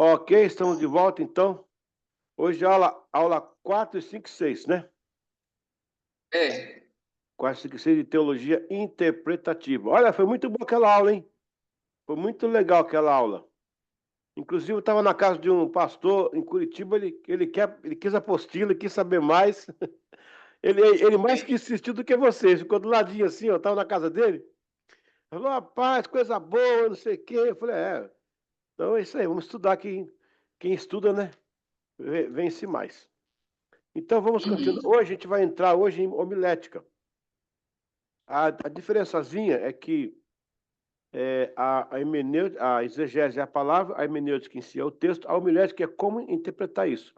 Ok, estamos de volta, então. Hoje aula 4 e 5 e 6, né? 4, 5 e 6 de Teologia Interpretativa. Olha, foi muito boa aquela aula, hein? Foi muito legal aquela aula. Inclusive, eu estava na casa de um pastor em Curitiba, ele quis apostila, ele quis saber mais. Ele mais quis assistir do que vocês. Ficou do ladinho assim, eu estava na casa dele. Falou, rapaz, coisa boa, não sei o quê. Eu falei, então é isso aí, vamos estudar. Quem estuda, né? Vence mais. Então vamos continuar. Hoje a gente vai entrar hoje em homilética. A diferençazinha é que a exegese é a palavra, a hermenêutica em si é o texto, a homilética é como interpretar isso.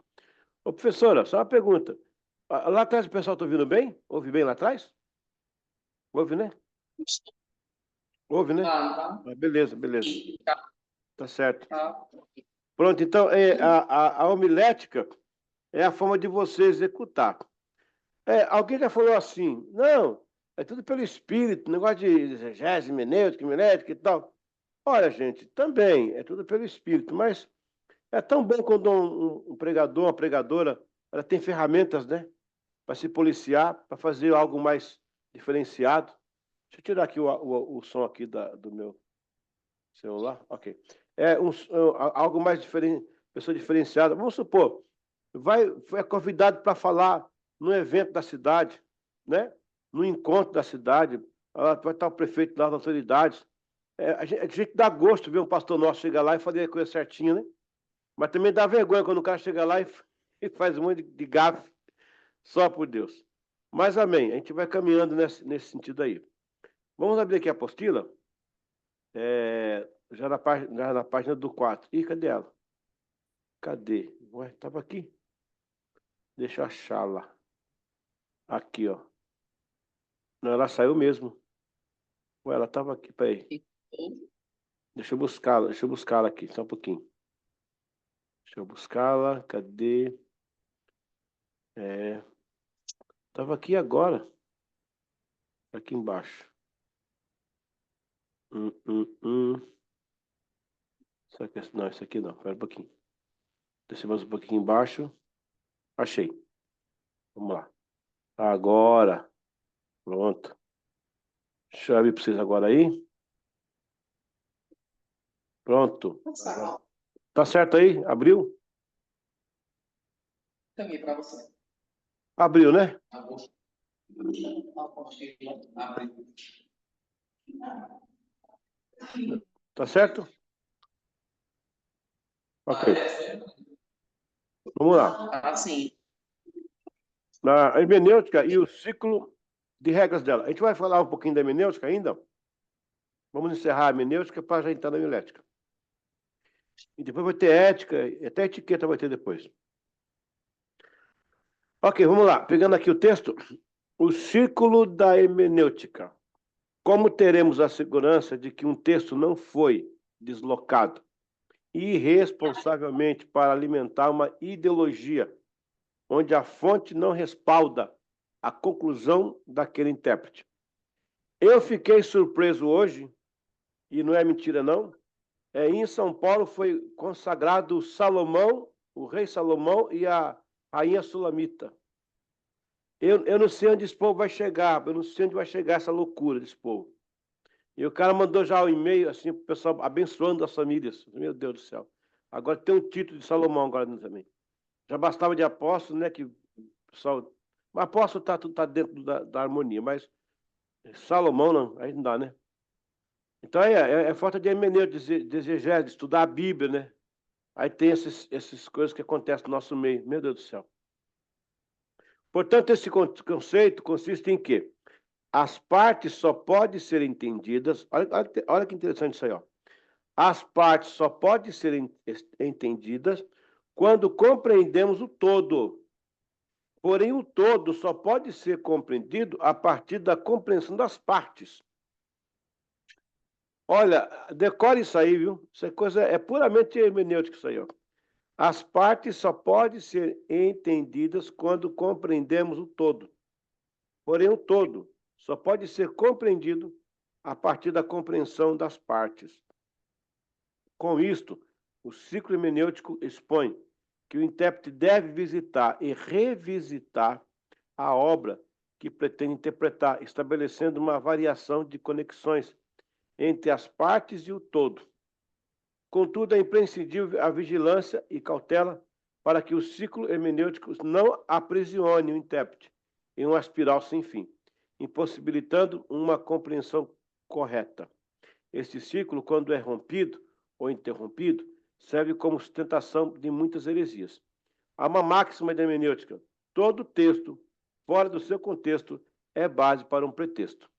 Ô, professora, só uma pergunta. Lá atrás o pessoal está ouvindo bem? Ouve bem lá atrás? Ouve, né? Ouve, né? Beleza. Tá certo. Pronto, então a homilética é a forma de você executar. Alguém já falou assim, não, é tudo pelo Espírito, negócio de exegese, hermenêutica, homilética e tal. Olha, gente, também é tudo pelo Espírito, mas é tão bom quando um pregador, uma pregadora, ela tem ferramentas, né, para se policiar, para fazer algo mais diferenciado. Deixa eu tirar aqui o som aqui do meu celular. Ok. Algo mais diferente, pessoa diferenciada. Vamos supor, é convidado para falar num evento da cidade, né? No encontro da cidade, vai estar o prefeito das autoridades. A gente dá gosto ver um pastor nosso chegar lá e fazer a coisa certinha, né? Mas também dá vergonha quando o cara chega lá e faz um monte de gafe, só por Deus. Mas amém, a gente vai caminhando nesse sentido aí. Vamos abrir aqui a apostila, já na página do 4. Ih, cadê ela? Cadê? Ué, estava aqui. Deixa eu achá-la. Aqui, ó. Não, ela saiu mesmo. Ué, ela estava aqui, peraí. Deixa eu buscá-la aqui, só um pouquinho. Deixa eu buscá-la, cadê? Estava aqui agora. Aqui embaixo. Hum, hum, hum. Não, isso aqui não, espera um pouquinho. Descemos um pouquinho embaixo. Achei. Vamos lá. Agora. Pronto. Deixa eu abrir para vocês agora aí. Pronto. Tá certo aí? Abriu? Também para você. Abriu, né? Tá certo? Ok. Vamos lá. Assim. Na hermenêutica e o ciclo de regras dela. A gente vai falar um pouquinho da hermenêutica ainda. Vamos encerrar a hermenêutica para já entrar na homilética. E depois vai ter ética, e até etiqueta vai ter depois. Ok, vamos lá. Pegando aqui o texto. O círculo da hermenêutica. Como teremos a segurança de que um texto não foi deslocado irresponsavelmente para alimentar uma ideologia onde a fonte não respalda a conclusão daquele intérprete? Eu fiquei surpreso hoje, e não é mentira não, em São Paulo foi consagrado Salomão, o rei Salomão e a rainha Sulamita. Eu não sei onde esse povo vai chegar, eu não sei onde vai chegar essa loucura desse povo. E o cara mandou já um e-mail assim para o pessoal abençoando as famílias. Meu Deus do céu. Agora tem um título de Salomão agora também. Já bastava de apóstolo, né? Que o pessoal. O apóstolo tá dentro da harmonia, mas Salomão não, aí não dá, né? Então é falta de hermenêutica, de exegese, de estudar a Bíblia, né? Aí tem essas coisas que acontecem no nosso meio. Meu Deus do céu. Portanto, esse conceito consiste em quê? As partes só podem ser entendidas. Olha que interessante isso aí, ó. As partes só podem ser entendidas quando compreendemos o todo. Porém, o todo só pode ser compreendido a partir da compreensão das partes. Olha, decore isso aí, viu? Essa coisa é puramente hermenêutica isso aí, ó. As partes só podem ser entendidas quando compreendemos o todo. Porém, o todo só pode ser compreendido a partir da compreensão das partes. Com isto, O ciclo hermenêutico expõe que o intérprete deve visitar e revisitar a obra que pretende interpretar, estabelecendo uma variação de conexões entre as partes e o todo. Contudo, é imprescindível a vigilância e cautela para que o ciclo hermenêutico não aprisione o intérprete em uma espiral sem fim, impossibilitando uma compreensão correta. Este ciclo, quando é rompido ou interrompido, serve como sustentação de muitas heresias. Há uma máxima da hermenêutica: todo texto, fora do seu contexto, é base para um pretexto.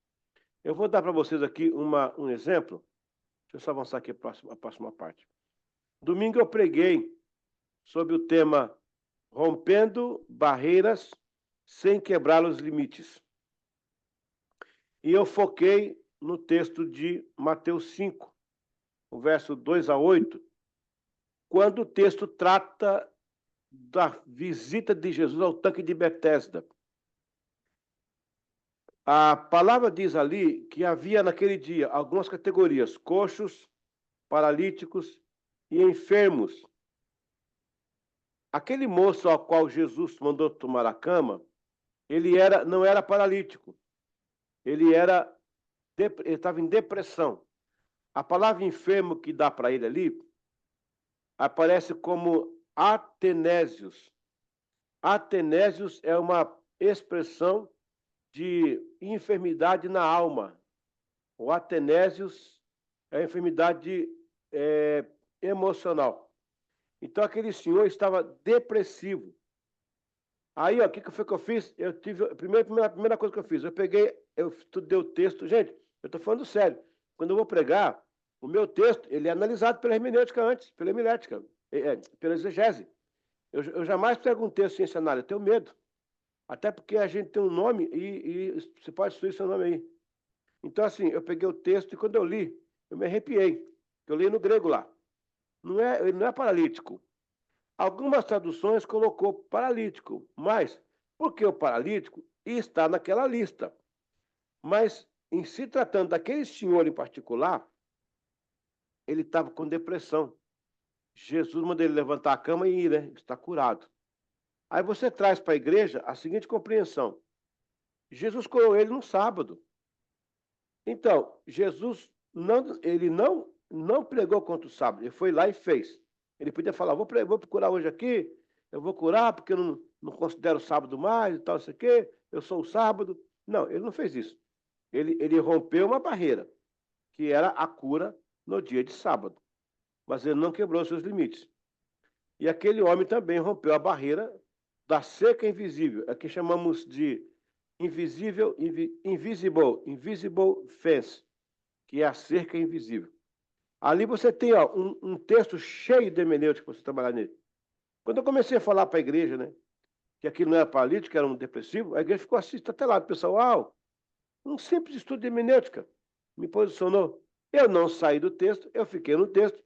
Eu vou dar para vocês aqui um exemplo. Deixa eu só avançar aqui a próxima parte. Domingo eu preguei sobre o tema Rompendo Barreiras sem quebrar os limites. E eu foquei no texto de Mateus 5, o verso 2 a 8, quando o texto trata da visita de Jesus ao tanque de Betesda. A palavra diz ali que havia naquele dia algumas categorias: coxos, paralíticos e enfermos. Aquele moço ao qual Jesus mandou tomar a cama, não era paralítico, ele estava em depressão. A palavra enfermo que dá para ele ali aparece como atenésios. Atenésios é uma expressão de enfermidade na alma. O atenésios é a enfermidade emocional. Então, aquele senhor estava depressivo. Aí, o que foi que eu fiz? A primeira coisa que eu fiz, eu estudei o texto. Gente, eu estou falando sério. Quando eu vou pregar, o meu texto, ele é analisado pela hermenêutica antes, pela hermenêutica, pela exegese. Eu jamais prego um texto sem esse análise, eu tenho medo. Até porque a gente tem um nome e você pode destruir seu nome aí. Então, assim, eu peguei o texto e quando eu li, eu me arrepiei. Eu li no grego lá. Ele não é paralítico. Algumas traduções colocou paralítico, mas porque o paralítico está naquela lista. Mas, em se tratando daquele senhor em particular, ele estava com depressão. Jesus mandou ele levantar a cama e ir, né? Está curado. Aí você traz para a igreja a seguinte compreensão: Jesus curou ele no sábado. Então, Jesus não pregou contra o sábado, ele foi lá e fez. Ele podia falar: vou procurar hoje aqui, eu vou curar porque eu não considero o sábado mais e tal, isso aqui, eu sou o sábado. Não, ele não fez isso. Ele rompeu uma barreira, que era a cura no dia de sábado. Mas ele não quebrou seus limites. E aquele homem também rompeu a barreira da cerca invisível, é que chamamos de invisible fence, que é a cerca invisível. Ali você tem um texto cheio de hermenêutica para você trabalhar nele. Quando eu comecei a falar para a igreja, né, que aquilo não era paralítico, era um depressivo, a igreja ficou assim, estatelada. O pessoal, uau, um simples estudo de hermenêutica me posicionou. Eu não saí do texto, eu fiquei no texto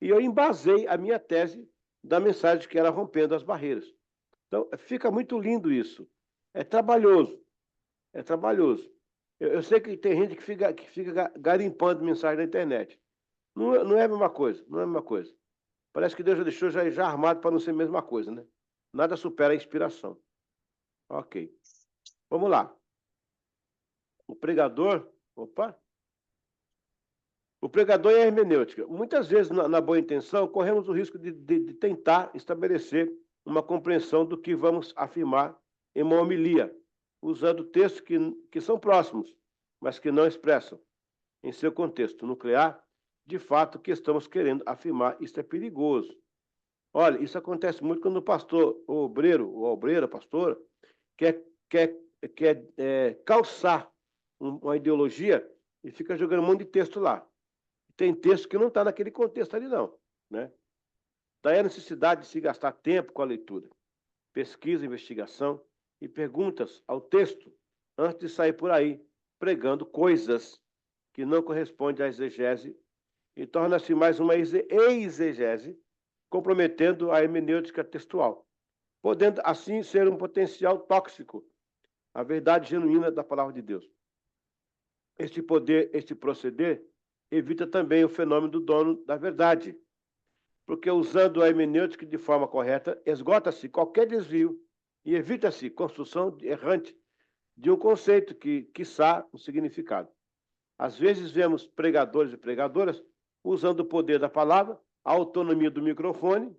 e eu embasei a minha tese da mensagem que era rompendo as barreiras. Então, fica muito lindo isso. É trabalhoso. É trabalhoso. Eu sei que tem gente que fica garimpando mensagem na internet. Não é a mesma coisa, não é a mesma coisa. Parece que Deus já deixou já armado para não ser a mesma coisa, né? Nada supera a inspiração. Ok. Vamos lá. O pregador... Opa! O pregador e a hermenêutica. Muitas vezes, na boa intenção, corremos o risco de tentar estabelecer uma compreensão do que vamos afirmar em uma homilia, usando textos que são próximos, mas que não expressam, em seu contexto nuclear, de fato, o que estamos querendo afirmar. Isso é perigoso. Olha, isso acontece muito quando o pastor, o obreiro, a pastora, quer calçar uma ideologia e fica jogando um monte de texto lá. Tem texto que não está naquele contexto ali, não, né? Daí a necessidade de se gastar tempo com a leitura, pesquisa, investigação e perguntas ao texto antes de sair por aí pregando coisas que não correspondem à exegese e torna-se mais uma exegese, comprometendo a hermenêutica textual, podendo assim ser um potencial tóxico à verdade genuína da palavra de Deus. Este proceder evita também o fenômeno do dono da verdade, porque usando a hermenêutica de forma correta, esgota-se qualquer desvio e evita-se construção errante de um conceito que, quiçá, um significado. Às vezes vemos pregadores e pregadoras usando o poder da palavra, a autonomia do microfone,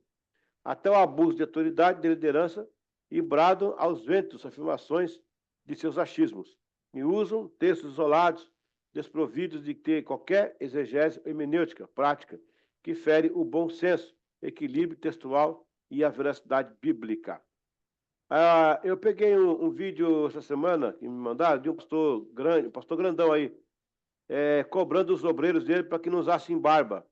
até o abuso de autoridade, de liderança, e bradam aos ventos afirmações de seus achismos, e usam textos isolados, desprovidos de ter qualquer exegese hermenêutica prática, que fere o bom senso, equilíbrio textual e a veracidade bíblica. Eu peguei um vídeo essa semana que me mandaram de um pastor grande, um pastor grandão aí, cobrando os obreiros dele para que não usassem barba.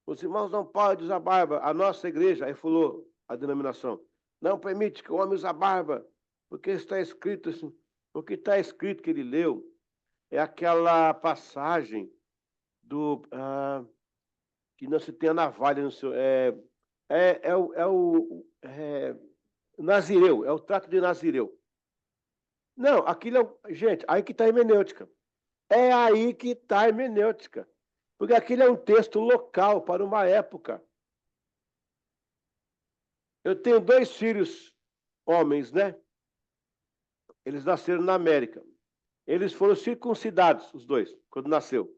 Os irmãos não podem usar barba. A nossa igreja, aí falou a denominação, não permite que o homem use a barba, porque está escrito assim. O que está escrito que ele leu é aquela passagem do que não se tem a navalha no seu. Nazireu, é o trato de Nazireu. Não, aquilo gente, aí que está a hermenêutica. É aí que está a hermenêutica. Porque aquilo é um texto local para uma época. Eu tenho 2 filhos homens, né? Eles nasceram na América. Eles foram circuncidados, os 2, quando nasceu.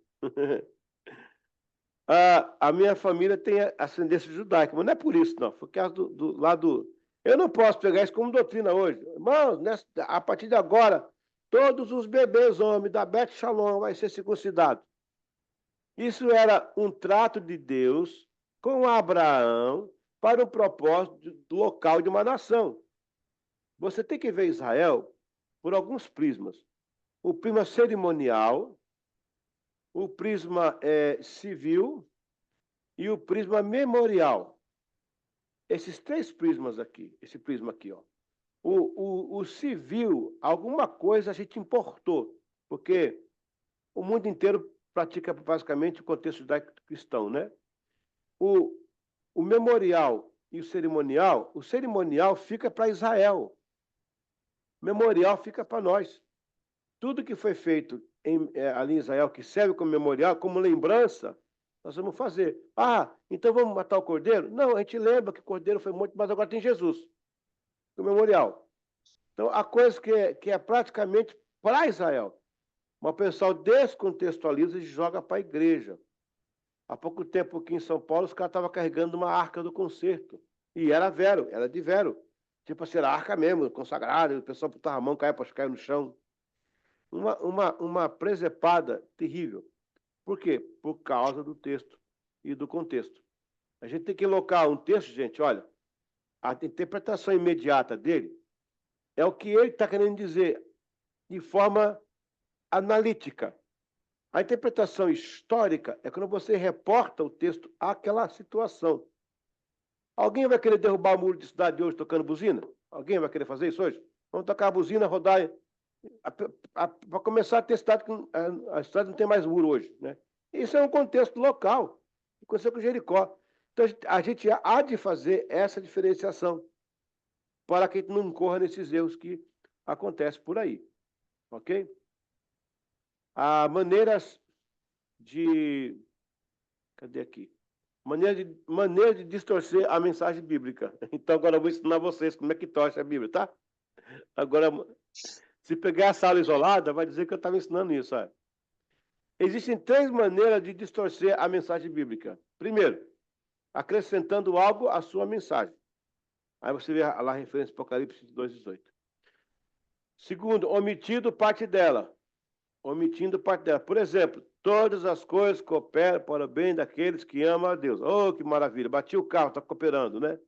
A minha família tem ascendência judaica, mas não é por isso, não. Foi por causa do lado. Eu não posso pegar isso como doutrina hoje. Irmãos, a partir de agora, todos os bebês homens da Beth Shalom vai ser circuncidado. Isso era um trato de Deus com Abraão para o propósito local de uma nação. Você tem que ver Israel por alguns prismas. O prisma cerimonial, o prisma civil e o prisma memorial. Esses 3 prismas aqui, esse prisma aqui, ó. O civil, alguma coisa a gente importou, porque o mundo inteiro pratica basicamente o contexto judaico-cristão, né? O memorial e o cerimonial fica para Israel. O memorial fica para nós. Tudo que foi feito ali em Israel, que serve como memorial, como lembrança, nós vamos fazer. Então vamos matar o cordeiro? Não, a gente lembra que o cordeiro foi morto, mas agora tem Jesus, o memorial. Então, há coisas que é praticamente para Israel. Mas o pessoal descontextualiza e joga para a igreja. Há pouco tempo aqui em São Paulo, os caras estavam carregando uma arca do concerto. E era vero, era de vero. Tipo assim, era arca mesmo, consagrada, o pessoal botava a mão, caia no chão. Uma presepada terrível. Por quê? Por causa do texto e do contexto. A gente tem que colocar um texto, gente, olha, a interpretação imediata dele é o que ele está querendo dizer de forma analítica. A interpretação histórica é quando você reporta o texto àquela situação. Alguém vai querer derrubar o muro de cidade hoje tocando buzina? Alguém vai querer fazer isso hoje? Vamos tocar a buzina, rodar. Para começar a ter cidade que a cidade não tem mais muro hoje, né? Isso é um contexto local. Aconteceu com Jericó. Então, a gente há de fazer essa diferenciação para que a gente não incorra nesses erros que acontecem por aí. Ok? Há maneiras de... Cadê aqui? Maneira de distorcer a mensagem bíblica. Então, agora eu vou ensinar vocês como é que torce a Bíblia, tá? Agora, se pegar a sala isolada, vai dizer que eu estava ensinando isso. Sabe? Existem 3 maneiras de distorcer a mensagem bíblica. Primeiro, acrescentando algo à sua mensagem. Aí você vê lá a referência Apocalipse 2:18. Segundo, omitindo parte dela. Omitindo parte dela. Por exemplo, todas as coisas cooperam para o bem daqueles que amam a Deus. Oh, que maravilha. Bati o carro, está cooperando, né?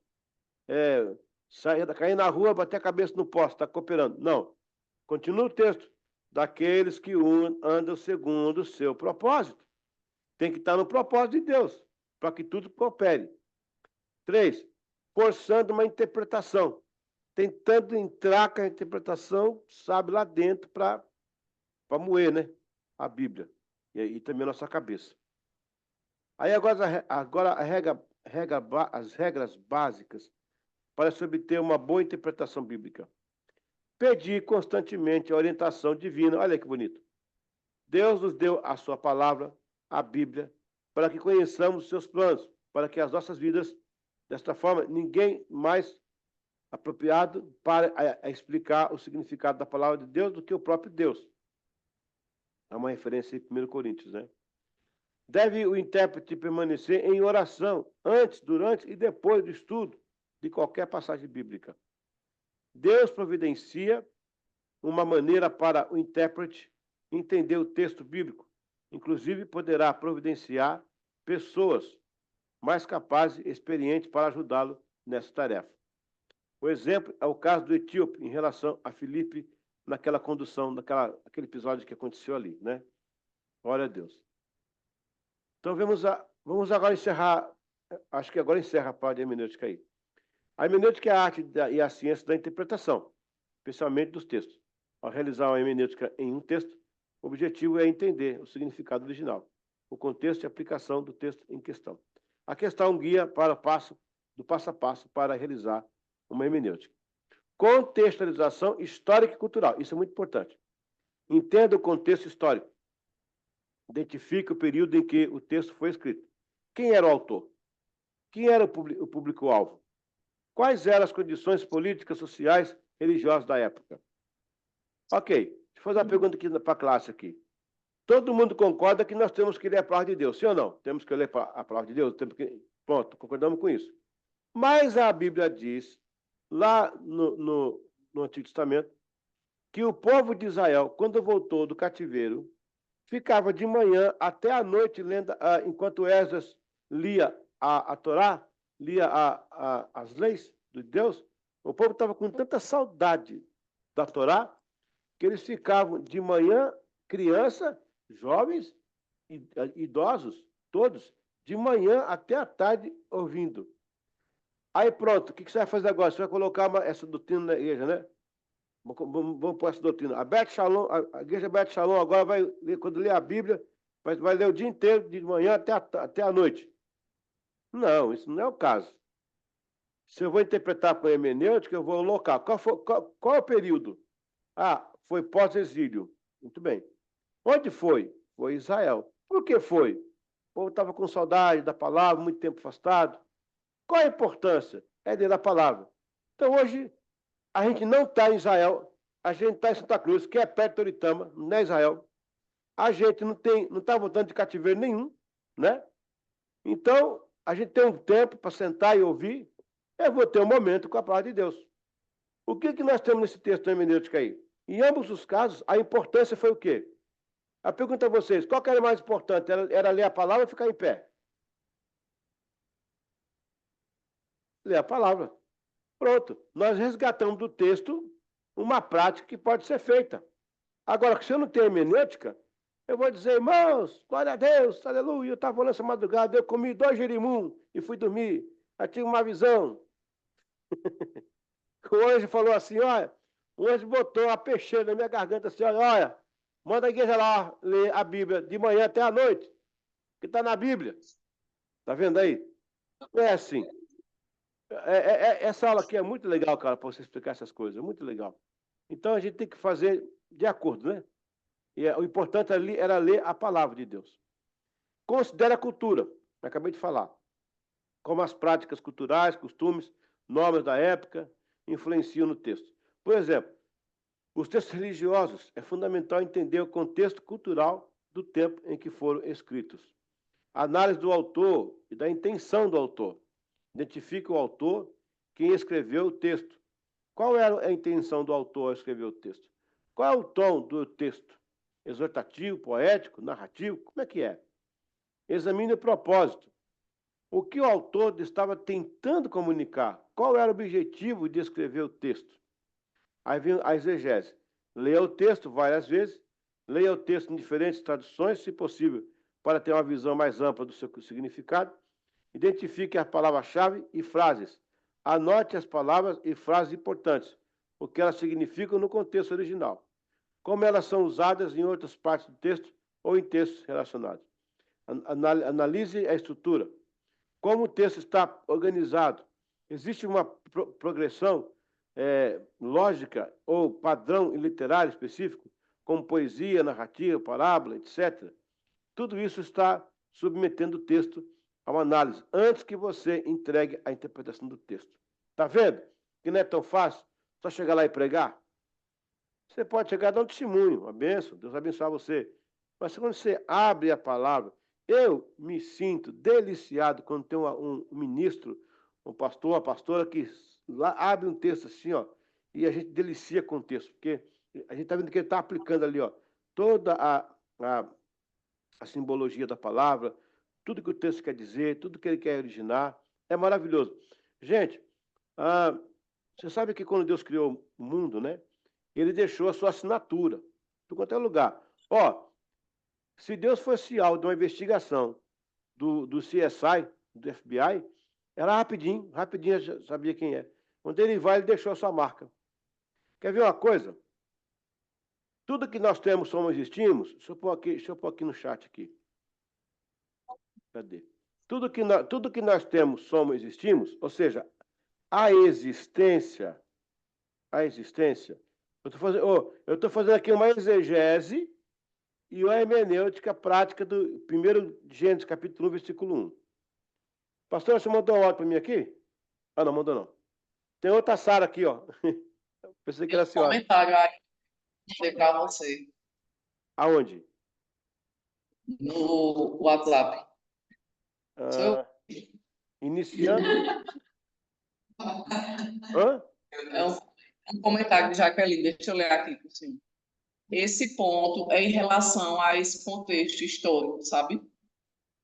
Cair na rua, bater a cabeça no poste, está cooperando. Não. Continua o texto. Daqueles que andam segundo o seu propósito. Tem que estar no propósito de Deus, para que tudo coopere. 3, forçando uma interpretação. Tentando entrar com a interpretação, sabe, lá dentro para moer, né? A Bíblia. E também a nossa cabeça. Aí agora as regras básicas para se obter uma boa interpretação bíblica. Pedir constantemente a orientação divina. Olha que bonito. Deus nos deu a sua palavra, a Bíblia, para que conheçamos os seus planos. para que as nossas vidas, desta forma, ninguém mais apropriado para explicar o significado da palavra de Deus do que o próprio Deus. Há uma referência em 1 Coríntios, né? Deve o intérprete permanecer em oração antes, durante e depois do estudo de qualquer passagem bíblica. Deus providencia uma maneira para o intérprete entender o texto bíblico. Inclusive, poderá providenciar pessoas mais capazes e experientes para ajudá-lo nessa tarefa. O exemplo é o caso do etíope em relação a Filipe naquela condução, aquele episódio que aconteceu ali, né? Glória a Deus. Então, vamos agora encerrar, acho que agora encerra a parte de hermenêutica aí. A hermenêutica é a arte e a ciência da interpretação, especialmente dos textos. Ao realizar uma hermenêutica em um texto, o objetivo é entender o significado original, o contexto e aplicação do texto em questão. Aqui está um guia para passo a passo para realizar uma hermenêutica. Contextualização histórica e cultural. Isso é muito importante. Entenda o contexto histórico. Identifique o período em que o texto foi escrito. Quem era o autor? Quem era o público-alvo? Quais eram as condições políticas, sociais, religiosas da época? Ok, deixa eu fazer uma pergunta aqui para a classe aqui. Todo mundo concorda que nós temos que ler a palavra de Deus, sim ou não? Temos que ler a palavra de Deus? Pronto, concordamos com isso. Mas a Bíblia diz, lá no Antigo Testamento, que o povo de Israel, quando voltou do cativeiro, ficava de manhã até a noite, lendo, enquanto Esdras lia a Torá, lia as leis de Deus. O povo estava com tanta saudade da Torá, que eles ficavam de manhã, criança, jovens, idosos, todos, de manhã até a tarde ouvindo. Aí pronto, o que você vai fazer agora? Você vai colocar essa doutrina na igreja, né? Vamos pôr essa doutrina. A igreja Beth Shalom agora vai ler, quando lê a Bíblia, vai ler o dia inteiro, de manhã até a noite. Não, isso não é o caso. Se eu vou interpretar com hermenêutica, eu vou local. Qual é o período? Foi pós-exílio. Muito bem. Onde foi? Foi Israel. Por que foi? O povo estava com saudade da palavra, muito tempo afastado. Qual a importância? É ler a palavra. Então, hoje, a gente não está em Israel, a gente está em Santa Cruz, que é perto de Toritama, não é Israel. A gente não está voltando de cativeiro nenhum, né? Então, a gente tem um tempo para sentar e ouvir. Eu vou ter um momento com a palavra de Deus. O que nós temos nesse texto hermenêutico aí? Em ambos os casos, a importância foi o quê? A pergunta a vocês, qual que era mais importante? Era ler a palavra ou ficar em pé? Ler a palavra. Pronto. Nós resgatamos do texto uma prática que pode ser feita. Agora, se eu não tenho hermenêutica, eu vou dizer, irmãos, glória a Deus, aleluia, eu estava nessa madrugada, eu comi 2 jerimum e fui dormir. Eu tive uma visão. O anjo falou assim, olha, o anjo botou uma peixeira na minha garganta assim, olha, manda a igreja lá ler a Bíblia de manhã até a noite, que está na Bíblia. Está vendo aí? Não é assim. Essa aula aqui é muito legal, cara, para você explicar essas coisas, é muito legal. Então a gente tem que fazer de acordo, né? E o importante ali era ler a palavra de Deus. Considere a cultura, acabei de falar, como as práticas culturais, costumes, normas da época influenciam no texto. Por exemplo, os textos religiosos é fundamental entender o contexto cultural do tempo em que foram escritos. A análise do autor e da intenção do autor. Identifica o autor, quem escreveu o texto. Qual era a intenção do autor ao escrever o texto? Qual é o tom do texto? Exortativo, poético, narrativo? Como é que é? Examine o propósito. O que o autor estava tentando comunicar? Qual era o objetivo de escrever o texto? Aí vem a exegese. Leia o texto várias vezes, leia o texto em diferentes traduções, se possível, para ter uma visão mais ampla do seu significado. Identifique as palavras-chave e frases. Anote as palavras e frases importantes, o que elas significam no contexto original, como elas são usadas em outras partes do texto ou em textos relacionados. Analise a estrutura. Como o texto está organizado? Existe uma progressão lógica ou padrão literário específico, como poesia, narrativa, parábola, etc. Tudo isso está submetendo o texto a uma análise, antes que você entregue a interpretação do texto. Está vendo? Que não é tão fácil só chegar lá e pregar. Você pode chegar a dar um testemunho, uma bênção, Deus abençoe você. Mas quando você abre a palavra, eu me sinto deliciado quando tem um ministro, um pastor, uma pastora que lá abre um texto assim, ó, e a gente delicia com o texto, porque a gente está vendo que ele está aplicando ali, ó, toda a simbologia da palavra, tudo que o texto quer dizer, tudo que ele quer originar. É maravilhoso. Gente, você sabe que quando Deus criou o mundo, né? Ele deixou a sua assinatura, em qualquer lugar. Ó, se Deus fosse alvo de uma investigação do CSI, do FBI, era rapidinho, rapidinho já sabia quem é. Quando ele vai, ele deixou a sua marca. Quer ver uma coisa? Tudo que nós temos, somos, existimos. Deixa eu pôr aqui no chat aqui. Cadê? Tudo que nós temos, somos, existimos, ou seja, a existência, eu estou fazendo aqui uma exegese e uma hermenêutica prática do 1 Gênesis, capítulo 1, versículo 1. Pastor, você mandou uma ordem para mim aqui? Ah, não, mandou não. Tem outra Sara aqui, ó. Pensei que era a senhora. Comentário aí para você Aonde? no WhatsApp. Iniciando. Hã? É um comentário de Jaqueline, deixa eu ler aqui por cima. Esse ponto é em relação a esse contexto histórico, sabe?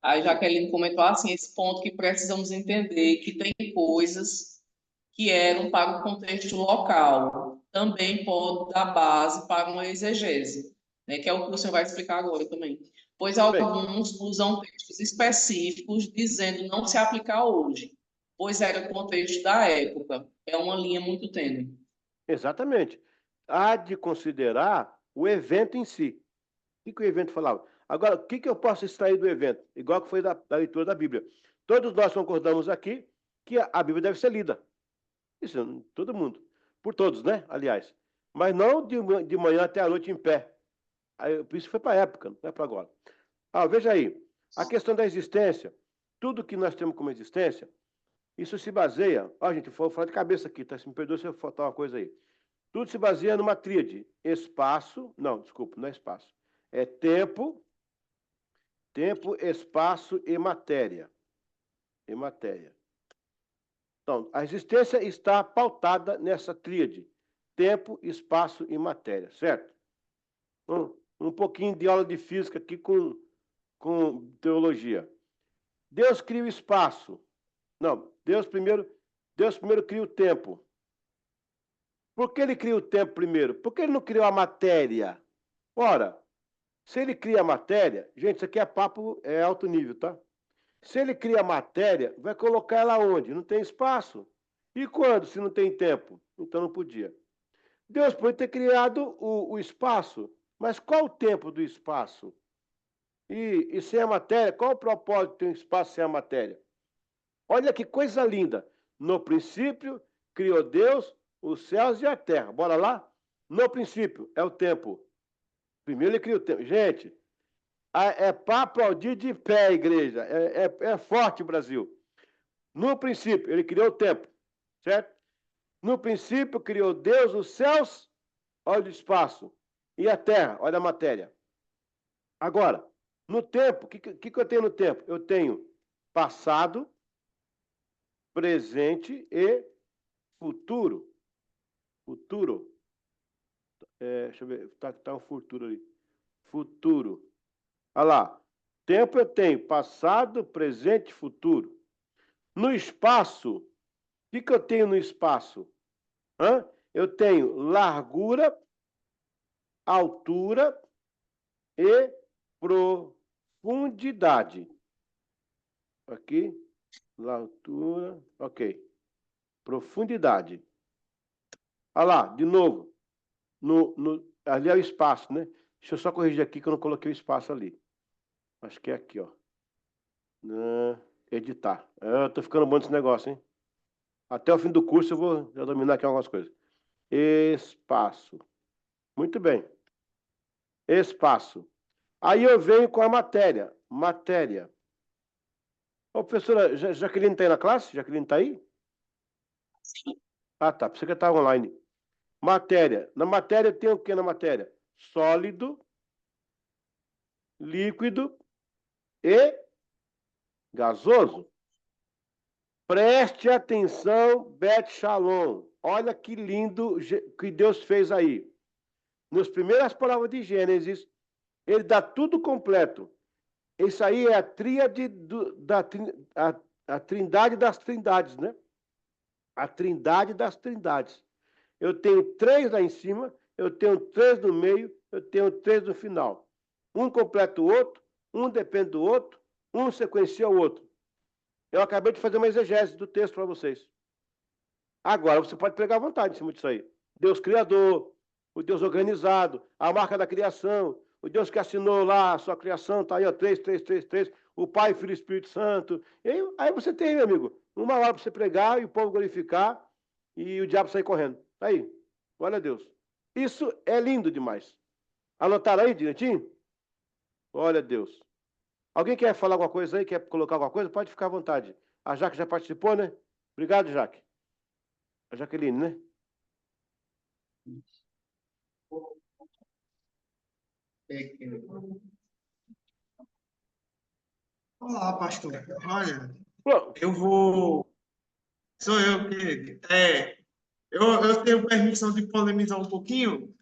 A Jaqueline comentou assim, esse ponto que precisamos entender que tem coisas que eram para o contexto local, também pode dar base para uma exegese, né, que é o que o senhor vai explicar agora também. Pois alguns usam textos específicos dizendo não se aplicar hoje, pois era o contexto da época. É uma linha muito tênue. Exatamente. Há de considerar o evento em si. O que o evento falava? Agora, o que eu posso extrair do evento? Igual que foi da leitura da Bíblia. Todos nós concordamos aqui que a Bíblia deve ser lida. Isso, todo mundo. Por todos, né? Aliás. Mas não de manhã até a noite em pé. Por isso foi para a época, não é para agora. Veja aí. A questão da existência. Tudo que nós temos como existência, isso se baseia... gente, vou falar de cabeça aqui, tá? Se me perdoa se eu faltar uma coisa aí. Tudo se baseia numa tríade. Espaço... Não, desculpa, não é espaço. É tempo, espaço e matéria. Então, a existência está pautada nessa tríade. Tempo, espaço e matéria, certo? Um pouquinho de aula de física aqui com teologia. Deus cria o espaço. Não, Deus primeiro cria o tempo. Por que ele cria o tempo primeiro? Por que ele não criou a matéria? Ora, se ele cria a matéria... Gente, isso aqui é papo, é alto nível, tá? Se ele cria a matéria, vai colocar ela onde? Não tem espaço. E quando, se não tem tempo? Então não podia. Deus pode ter criado o espaço, mas qual o tempo do espaço? E sem a matéria, qual o propósito de ter um espaço sem a matéria? Olha que coisa linda. No princípio, criou Deus os céus e a terra. Bora lá? No princípio, é o tempo. Primeiro ele criou o tempo. Gente, é para aplaudir de pé, igreja. É forte, Brasil. No princípio, ele criou o tempo, certo? No princípio, criou Deus os céus, olha o espaço, e a terra, olha a matéria. Agora, no tempo, o que eu tenho no tempo? Eu tenho passado, presente e futuro. Futuro. Deixa eu ver, tá um futuro ali. Futuro. Olha lá. Tempo eu tenho passado, presente e futuro. No espaço, o que eu tenho no espaço? Eu tenho largura, altura e profundidade. Aqui, altura, ok. Profundidade. Olha lá, de novo. Ali é o espaço, né? Deixa eu só corrigir aqui que eu não coloquei o espaço ali. Acho que é aqui, ó. Editar. Eu tô ficando bom desse negócio, hein? Até o fim do curso eu vou já dominar aqui algumas coisas. Espaço. Muito bem. Espaço. Aí eu venho com a matéria. Matéria. Ô, professora, Jaqueline está aí na classe? Jaqueline está aí? Sim. Ah, tá. Pensei que estava online. Matéria. Na matéria tem o que na matéria? Sólido, líquido e gasoso. Preste atenção, Bet Shalom. Olha que lindo que Deus fez aí. Nas primeiras palavras de Gênesis, ele dá tudo completo. Isso aí é a tríade a trindade das trindades, né? A trindade das trindades. Eu tenho 3 lá em cima, eu tenho 3 no meio, eu tenho 3 no final. Um completa o outro, um depende do outro, um sequencia o outro. Eu acabei de fazer uma exegese do texto para vocês. Agora, você pode pegar à vontade em cima disso aí. Deus Criador, o Deus organizado, a marca da criação, o Deus que assinou lá a sua criação, está aí, ó, 3, 3, 3, 3, o Pai, Filho e Espírito Santo. E aí você tem, meu amigo, uma hora para você pregar e o povo glorificar e o diabo sair correndo. Tá aí. Glória a Deus. Isso é lindo demais. Anotaram aí direitinho? Olha a Deus. Alguém quer falar alguma coisa aí? Quer colocar alguma coisa? Pode ficar à vontade. A Jaque já participou, né? Obrigado, Jaque. A Jaqueline, né? Olá, pastor. Olha, Pô, eu vou. Sou eu que. Eu tenho permissão de polemizar um pouquinho,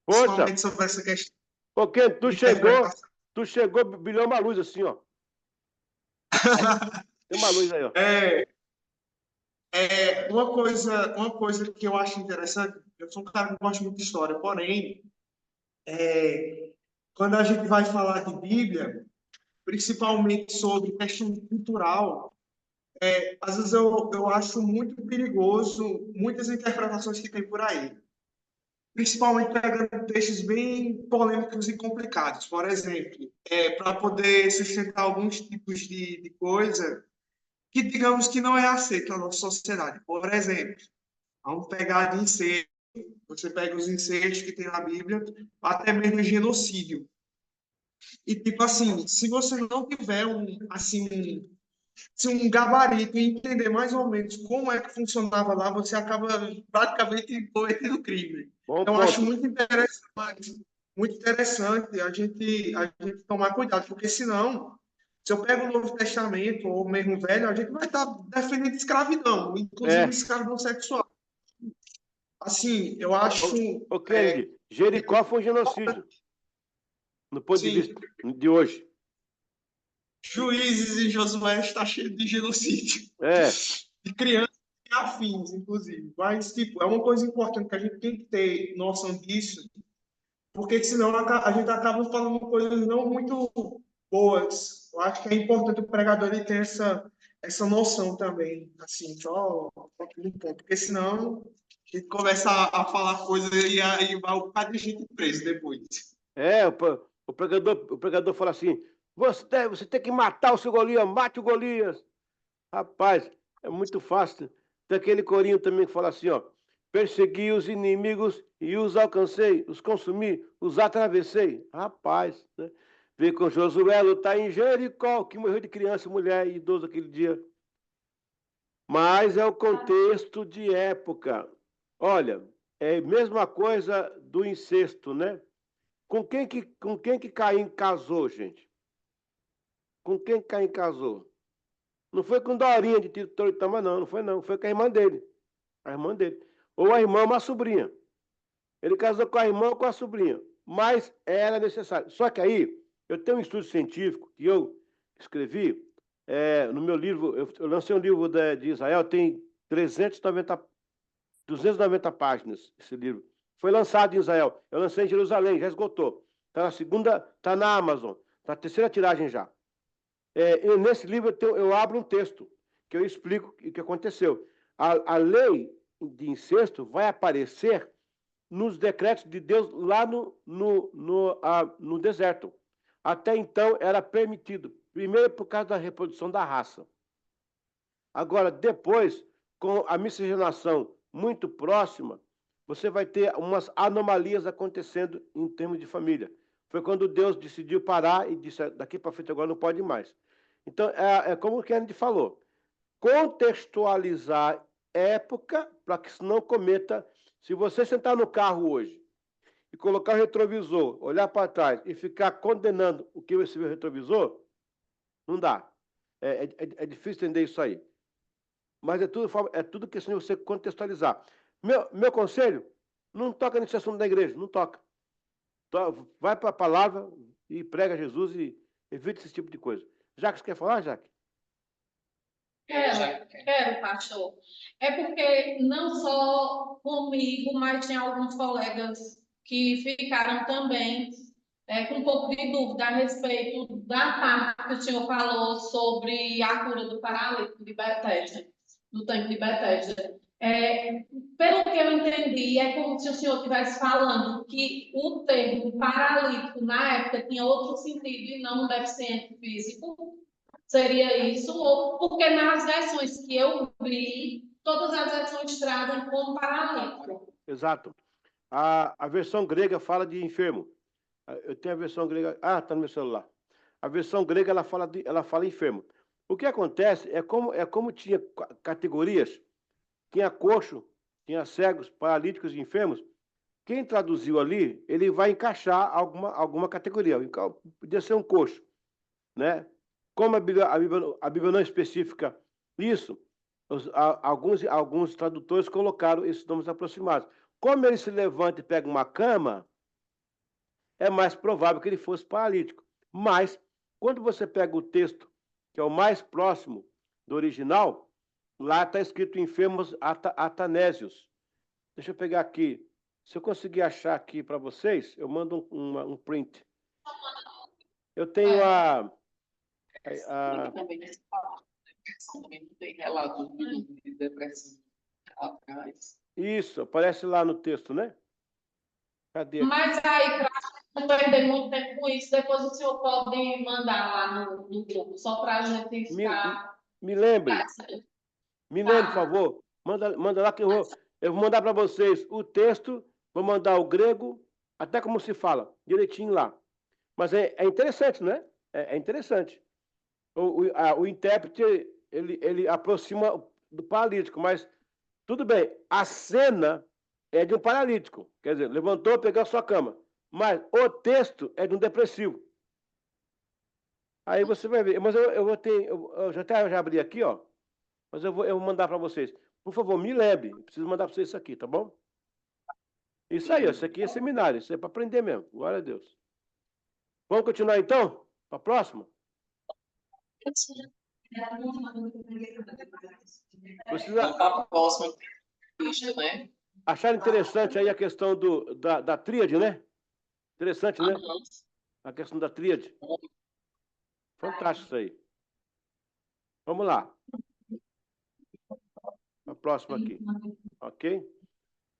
poxa, principalmente sobre essa questão porque de interpretação. tu chegou, brilhou uma luz assim, ó. Tem uma luz aí, ó. É, uma coisa que eu acho interessante, eu sou um cara que gosta muito de história, porém, quando a gente vai falar de Bíblia, principalmente sobre questão cultural, às vezes eu acho muito perigoso muitas interpretações que tem por aí. Principalmente pegando textos bem polêmicos e complicados. Por exemplo, para poder sustentar alguns tipos de coisa que, digamos que não é aceito na nossa sociedade. Por exemplo, vamos pegar de incesto, você pega os incestos que tem na Bíblia, até mesmo genocídio. E, tipo assim, se você não tiver um gabarito e entender mais ou menos como é que funcionava lá, você acaba praticamente cometendo crime. Bom Então, acho ponto. muito interessante a gente tomar cuidado, porque senão, se eu pego o Novo Testamento ou mesmo o Velho, a gente vai estar defendendo escravidão, inclusive É. escravidão sexual. Assim, eu Ô, acho. Kennedy, Jericó foi um genocídio, no ponto de Sim, vista de hoje. Juízes e Josué está cheio de genocídio. É, De crianças e afins, inclusive. Mas, tipo, é uma coisa importante que a gente tem que ter noção disso, porque senão a gente acaba falando coisas não muito boas. Eu acho que é importante o pregador ele ter essa noção também, assim, só um ponto, porque senão a gente começa a falar coisas e aí vai um bocado de gente preso depois. o pregador fala assim, você tem que matar o seu Golias, mate o Golias. Rapaz, é muito fácil. Tem aquele corinho também que fala assim, ó, persegui os inimigos e os alcancei, os consumi, os atravessei. Rapaz, né? Vê com Josué lutar em Jericó, que morreu de criança, mulher e idoso aquele dia. Mas é o contexto de época. Olha, é a mesma coisa do incesto, né? Com quem que Caim casou, gente? Com quem que Caim casou? Não foi com Dorinha de Tito Toritama, não. Não foi, não. Foi com a irmã dele. A irmã dele. Ou a irmã, uma sobrinha. Ele casou com a irmã ou com a sobrinha. Mas era necessário. Só que aí, eu tenho um estudo científico que eu escrevi no meu livro. Eu lancei um livro de Israel, tem 290 páginas esse livro. Foi lançado em Israel. Eu lancei em Jerusalém, já esgotou. Está na segunda, está na Amazon. Está na terceira tiragem já. Nesse livro eu abro um texto que eu explico o que aconteceu. A lei de incesto vai aparecer nos decretos de Deus lá no deserto. Até então era permitido. Primeiro por causa da reprodução da raça. Agora, depois, com a miscigenação muito próxima, você vai ter umas anomalias acontecendo em termos de família. Foi quando Deus decidiu parar e disse, daqui para frente agora não pode mais. Então, é como o Kennedy falou, contextualizar época para que não cometa... Se você sentar no carro hoje e colocar o retrovisor, olhar para trás e ficar condenando o que você viu no retrovisor, não dá. É difícil entender isso aí. Mas é tudo questão de você contextualizar. Meu conselho, não toca nesse assunto da igreja, não toca. Vai para a palavra e prega Jesus e evite esse tipo de coisa. Jaque, você quer falar, Jaque? Quero, pastor. É porque não só comigo, mas tem alguns colegas que ficaram também com um pouco de dúvida a respeito da parte que o senhor falou sobre a cura do paralítico de Betesda, do tanque de Betesda. Pelo que eu entendi, é como se o senhor estivesse falando que o termo paralítico, na época, tinha outro sentido e não um deficiente físico. Seria isso? Ou porque nas versões que eu vi, todas as versões trazem como paralítico. Exato. A versão grega fala de enfermo. Eu tenho a versão grega... Ah, está no meu celular. A versão grega, ela fala enfermo. O que acontece é como tinha categorias, tinha coxo, tinha cegos, paralíticos e enfermos. Quem traduziu ali, ele vai encaixar alguma categoria. Podia ser um coxo, né? Como a Bíblia não especifica isso, alguns tradutores colocaram esses nomes aproximados. Como ele se levanta e pega uma cama, é mais provável que ele fosse paralítico. Mas, quando você pega o texto, que é o mais próximo do original, lá está escrito enfermos atanésios. Deixa eu pegar aqui. Se eu conseguir achar aqui para vocês, eu mando um print. Eu tenho Também nessa parte, também não tem relato de depressão atrás. Isso, aparece lá no texto, né? Cadê? Mas aí, para não perder muito tempo com isso, depois o senhor pode mandar lá no grupo, só para a gente ficar... Me lembre, por favor. Manda lá que eu vou mandar para vocês o texto, vou mandar o grego, até como se fala, direitinho lá. Mas é interessante, né? É interessante. O intérprete, ele aproxima do paralítico, mas tudo bem, a cena é de um paralítico, quer dizer, levantou, pegou a sua cama, mas o texto é de um depressivo. Aí você vai ver, mas eu já abri aqui, ó, mas eu vou mandar para vocês. Por favor, me lembre, eu preciso mandar para vocês isso aqui, tá bom? Isso aí, isso aqui é seminário, isso é para aprender mesmo, glória a Deus. Vamos continuar então? Para a próxima? Precisa... Para a próxima pista, né? Acharam interessante aí a questão da tríade, né? Interessante, né? A questão da tríade. Fantástico isso aí. Vamos lá. A próxima aqui. Ok?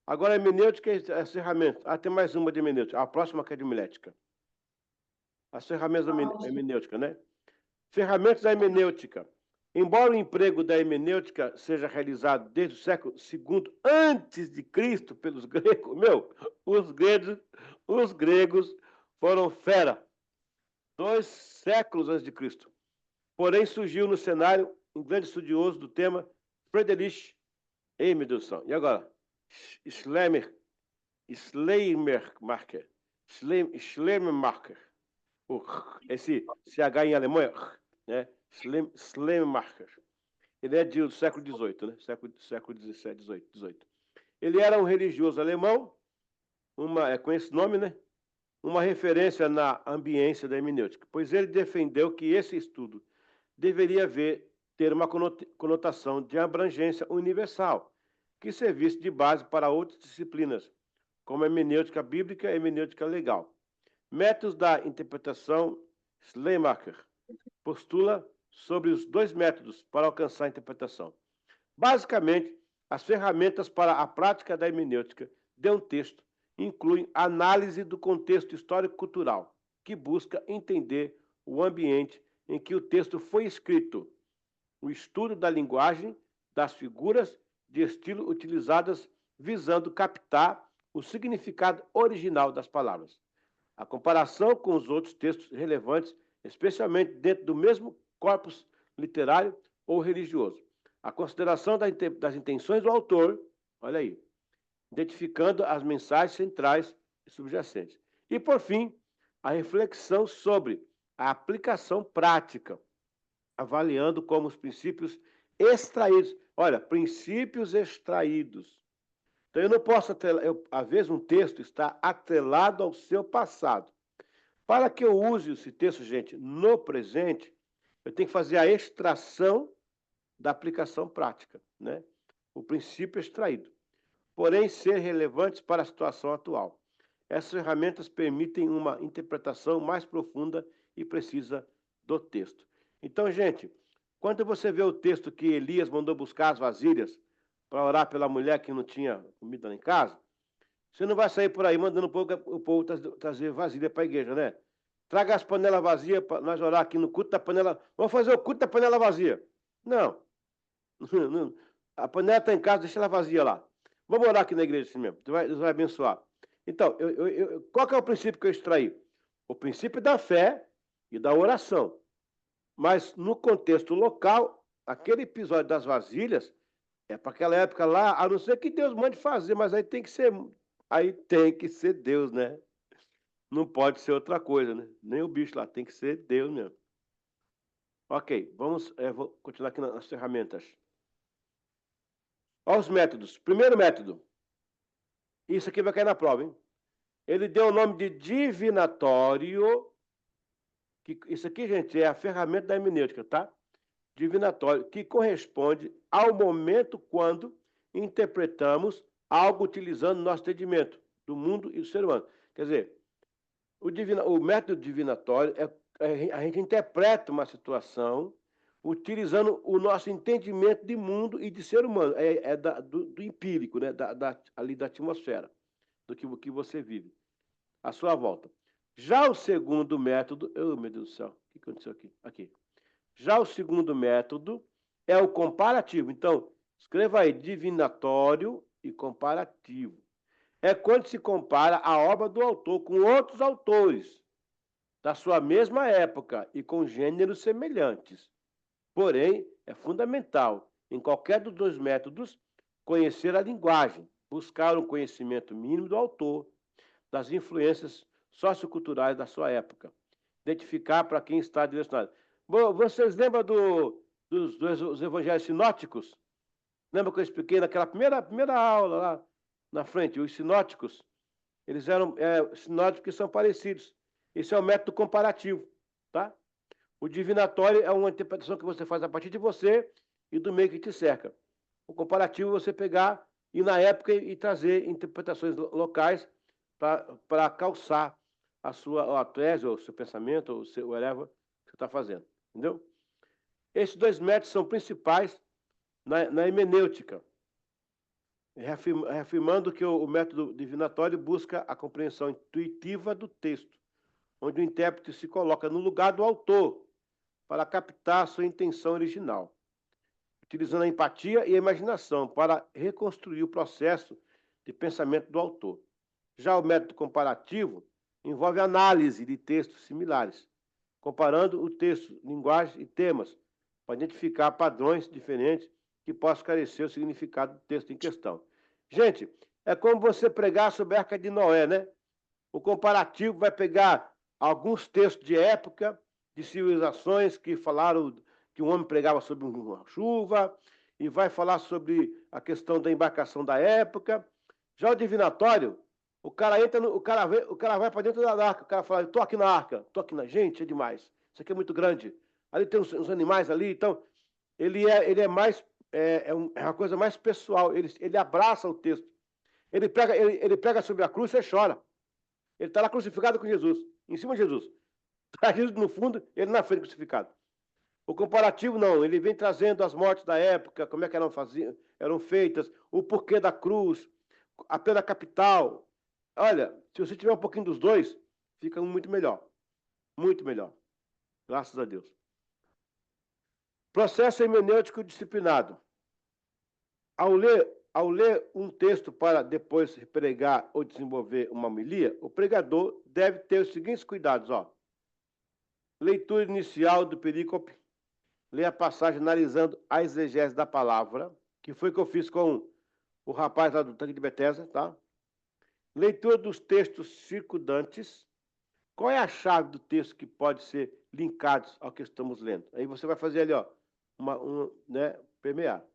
Agora, hermenêutica e as ferramentas. Ah, tem mais uma de hermenêutica. A próxima que é de homilética. As ferramentas da hermenêutica, né? Ferramentas da hermenêutica. Embora o emprego da hermenêutica seja realizado desde o século II antes de Cristo pelos gregos, os gregos foram fera. 2 séculos antes de Cristo. Porém, surgiu no cenário um grande estudioso do tema, Friedrich Emerson. E agora? Schleiermacher. Esse CH em alemão é, né? Schleiermacher. Ele é do século XVIII, né? Século XVII, XVIII. Ele era um religioso alemão, com esse nome, né? Uma referência na ambiência da hermenêutica, pois ele defendeu que esse estudo deveria ter uma conotação de abrangência universal, que servisse de base para outras disciplinas, como a hermenêutica bíblica e a hermenêutica legal. Métodos da interpretação, Schleiermacher postula sobre os 2 métodos para alcançar a interpretação. Basicamente, as ferramentas para a prática da hermenêutica de um texto incluem análise do contexto histórico-cultural, que busca entender o ambiente em que o texto foi escrito, o estudo da linguagem, das figuras de estilo utilizadas, visando captar o significado original das palavras. A comparação com os outros textos relevantes, especialmente dentro do mesmo corpus literário ou religioso. A consideração das intenções do autor, olha aí, identificando as mensagens centrais e subjacentes. E, por fim, a reflexão sobre a aplicação prática, avaliando como os princípios extraídos. Olha, princípios extraídos. Então, eu não posso, às vezes, um texto está atrelado ao seu passado. Para que eu use esse texto, gente, no presente, eu tenho que fazer a extração da aplicação prática, né? O princípio extraído. Porém, ser relevantes para a situação atual. Essas ferramentas permitem uma interpretação mais profunda e precisa do texto. Então, gente, quando você vê o texto que Elias mandou buscar as vasilhas para orar pela mulher que não tinha comida em casa, você não vai sair por aí mandando o povo trazer vasilha para a igreja, né? Traga as panelas vazias para nós orar aqui no culto da panela. Vamos fazer o culto da panela vazia. Não. A panela está em casa, deixa ela vazia lá. Vamos orar aqui na igreja assim mesmo. Deus vai abençoar. Então, qual que é o princípio que eu extraí? O princípio da fé e da oração. Mas no contexto local, aquele episódio das vasilhas é para aquela época lá, a não ser que Deus mande fazer, mas aí tem que ser Deus, né? Não pode ser outra coisa, né? Nem o bicho lá, tem que ser Deus mesmo. Ok, vou continuar aqui nas ferramentas. Olha os métodos. Primeiro método. Isso aqui vai cair na prova, hein? Ele deu o nome de divinatório. Isso aqui, gente, é a ferramenta da hermenêutica, tá? Divinatório, que corresponde ao momento quando interpretamos algo utilizando nosso entendimento do mundo e do ser humano. Quer dizer, o método divinatório a gente interpreta uma situação utilizando o nosso entendimento de mundo e de ser humano. Do empírico, né? Ali da atmosfera, do que você vive, à sua volta. Já o segundo método... Oh, meu Deus do céu, o que aconteceu aqui? Aqui. Já o segundo método é o comparativo. Então, escreva aí, divinatório e comparativo. É quando se compara a obra do autor com outros autores da sua mesma época e com gêneros semelhantes. Porém, é fundamental, em qualquer dos dois métodos, conhecer a linguagem, buscar um conhecimento mínimo do autor, das influências socioculturais da sua época, identificar para quem está direcionado. Vocês lembram dos evangelhos sinóticos? Lembra que eu expliquei naquela primeira aula lá na frente? Os sinóticos, eles eram sinóticos que são parecidos. Esse é o método comparativo, tá? O divinatório é uma interpretação que você faz a partir de você e do meio que te cerca. O comparativo é você pegar e na época e trazer interpretações locais para calçar a tese, ou o seu pensamento, ou o seu whatever que você está fazendo. Entendeu? Esses dois métodos são principais na hermenêutica, reafirmando que o método divinatório busca a compreensão intuitiva do texto, onde o intérprete se coloca no lugar do autor para captar a sua intenção original, utilizando a empatia e a imaginação para reconstruir o processo de pensamento do autor. Já o método comparativo envolve análise de textos similares, comparando o texto, linguagem e temas, para identificar padrões diferentes que possam esclarecer o significado do texto em questão. Gente, é como você pregar sobre a Arca de Noé, né? O comparativo vai pegar alguns textos de época, de civilizações que falaram que um homem pregava sobre uma chuva, e vai falar sobre a questão da embarcação da época. Já o divinatório, o cara vai para dentro da arca, o cara fala, estou aqui na arca, estou aqui na gente, é demais, isso aqui é muito grande, ali tem uns animais ali, então ele é mais, é uma coisa mais pessoal, ele abraça o texto, ele prega sobre a cruz, você chora, ele está lá crucificado com Jesus, em cima de Jesus, está Jesus no fundo, ele na frente crucificado. O comparativo não, ele vem trazendo as mortes da época, como é que eram feitas, o porquê da cruz, a pena capital. Olha, se você tiver um pouquinho dos dois, fica muito melhor. Muito melhor. Graças a Deus. Processo hermenêutico disciplinado. Ao ler um texto para depois pregar ou desenvolver uma homilia, o pregador deve ter os seguintes cuidados. Ó. Leitura inicial do perícope, ler a passagem analisando a exegese da palavra, que foi o que eu fiz com o rapaz lá do Tanque de Betesda, tá? Leitura dos textos circundantes. Qual é a chave do texto que pode ser linkado ao que estamos lendo? Aí você vai fazer ali, ó, permear.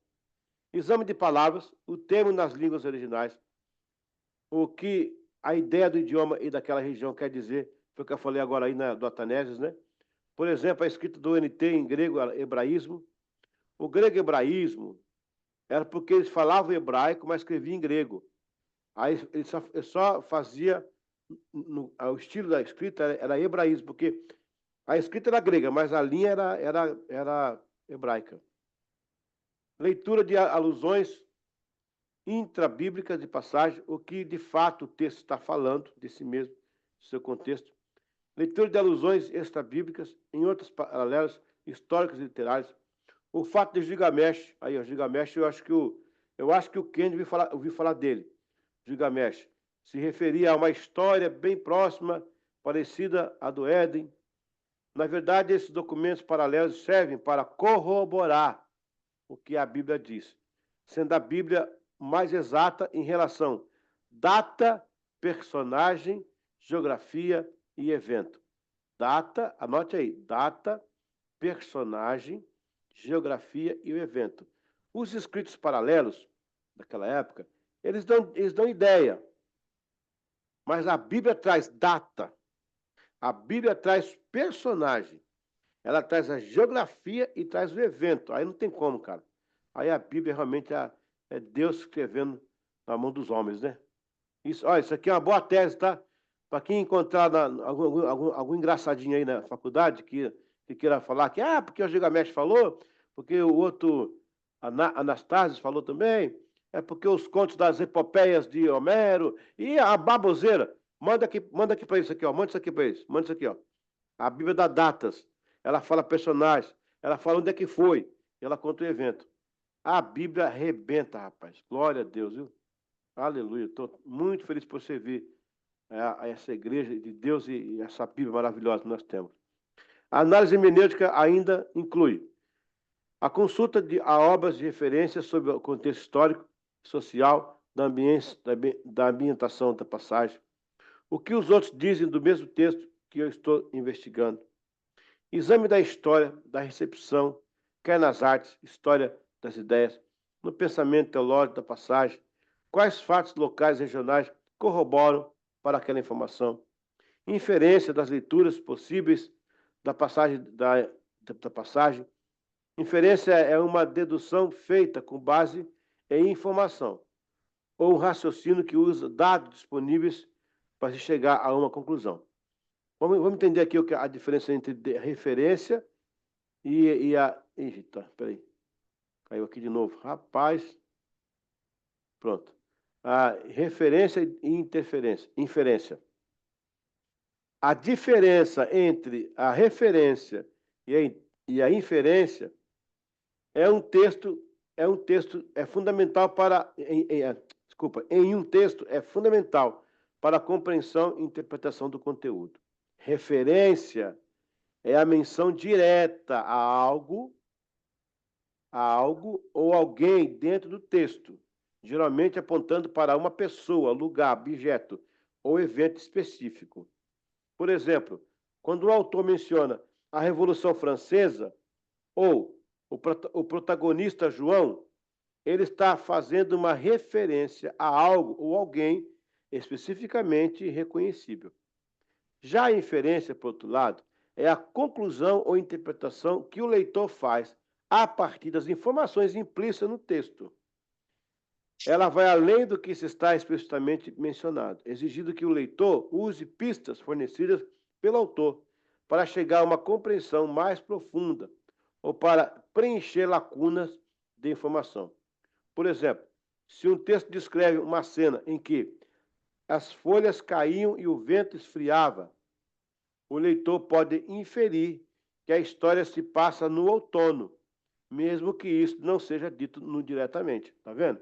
Exame de palavras, o termo nas línguas originais, o que a ideia do idioma e daquela região quer dizer, foi o que eu falei agora aí do Atanésio, né? Por exemplo, a escrita do NT em grego, hebraísmo. O grego hebraísmo era porque eles falavam hebraico, mas escreviam em grego. Aí ele só fazia, o estilo da escrita era hebraísmo, porque a escrita era grega, mas a linha era hebraica. Leitura de alusões intrabíblicas de passagem, o que de fato o texto está falando, desse mesmo seu contexto. Leitura de alusões extrabíblicas em outros paralelos históricos e literários. O fato de Gilgamesh, aí o Gilgamesh, eu acho que o Ken ouviu falar dele. Gilgamesh se referia a uma história bem próxima, parecida à do Éden. Na verdade, esses documentos paralelos servem para corroborar o que a Bíblia diz, sendo a Bíblia mais exata em relação data, personagem, geografia e evento. Data, anote aí, data, personagem, geografia e o evento. Os escritos paralelos daquela época, eles dão ideia, mas a Bíblia traz data, a Bíblia traz personagem, ela traz a geografia e traz o evento. Aí não tem como, cara. Aí a Bíblia realmente é Deus escrevendo na mão dos homens, né? Isso aqui é uma boa tese, tá? Para quem encontrar algum engraçadinho aí na faculdade que queira falar que, porque o Gilgamesh falou, porque o outro Anastácio falou também, é porque os contos das epopeias de Homero e a baboseira. Manda aqui para isso aqui, ó. Manda isso aqui para eles. Manda isso aqui, ó. A Bíblia dá datas. Ela fala personagens. Ela fala onde é que foi. Ela conta o evento. A Bíblia arrebenta, rapaz. Glória a Deus, viu? Aleluia. Estou muito feliz por servir a essa igreja de Deus e essa Bíblia maravilhosa que nós temos. A análise hermenêutica ainda inclui a consulta a obras de referência sobre o contexto histórico, social, da ambientação da passagem. O que os outros dizem do mesmo texto que eu estou investigando. Exame da história, da recepção, quer nas artes, história das ideias, no pensamento teológico da passagem, quais fatos locais e regionais corroboram para aquela informação. Inferência das leituras possíveis da passagem. Inferência é uma dedução feita com base em informação, ou um raciocínio que usa dados disponíveis para se chegar a uma conclusão. Vamos entender aqui a diferença entre referência e a... Eita, peraí. Caiu aqui de novo. Rapaz. Pronto. A referência e inferência. A diferença entre a referência e a inferência é fundamental para... em um texto é fundamental para a compreensão e interpretação do conteúdo. Referência é a menção direta a algo ou alguém dentro do texto, geralmente apontando para uma pessoa, lugar, objeto ou evento específico. Por exemplo, quando o autor menciona a Revolução Francesa ou o protagonista João, ele está fazendo uma referência a algo ou alguém especificamente reconhecível. Já a inferência, por outro lado, é a conclusão ou interpretação que o leitor faz a partir das informações implícitas no texto. Ela vai além do que se está explicitamente mencionado, exigindo que o leitor use pistas fornecidas pelo autor para chegar a uma compreensão mais profunda ou para preencher lacunas de informação. Por exemplo, se um texto descreve uma cena em que as folhas caíam e o vento esfriava, o leitor pode inferir que a história se passa no outono, mesmo que isso não seja dito diretamente. Está vendo?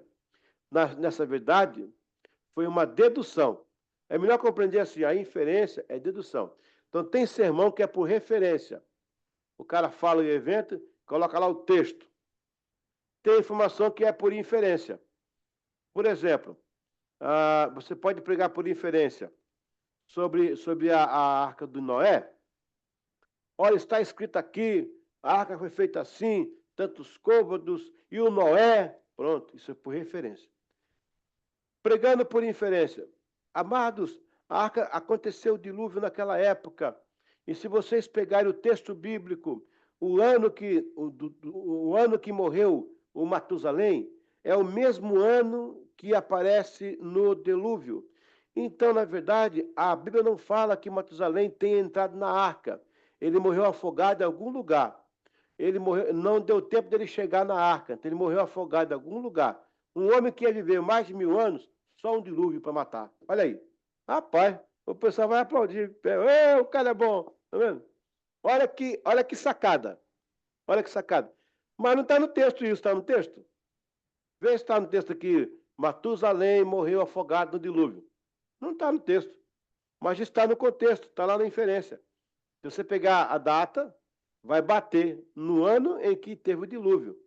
Nessa verdade, foi uma dedução. É melhor compreender assim, a inferência é dedução. Então, tem sermão que é por referência. O cara fala o evento, coloca lá o texto. Tem informação que é por inferência. Por exemplo, você pode pregar por inferência sobre a arca do Noé. Olha, está escrito aqui, a arca foi feita assim, tantos côvados, e o Noé. Pronto, isso é por referência. Pregando por inferência. Amados, a arca aconteceu o dilúvio naquela época. E se vocês pegarem o texto bíblico, o ano que morreu o Matusalém é o mesmo ano que aparece no dilúvio. Então, na verdade, a Bíblia não fala que Matusalém tenha entrado na arca. Ele morreu afogado em algum lugar. Ele morreu, não deu tempo dele chegar na arca. Então ele morreu afogado em algum lugar. Um homem que ia viver mais de 1000 anos, só um dilúvio para matar. Olha aí. Rapaz, o pessoal vai aplaudir. O cara é bom. Tá vendo? Olha que sacada. Olha que sacada. Mas não está no texto isso, está no texto? Vê se está no texto aqui. Matusalém morreu afogado no dilúvio. Não está no texto. Mas está no contexto, está lá na inferência. Se você pegar a data, vai bater no ano em que teve o dilúvio.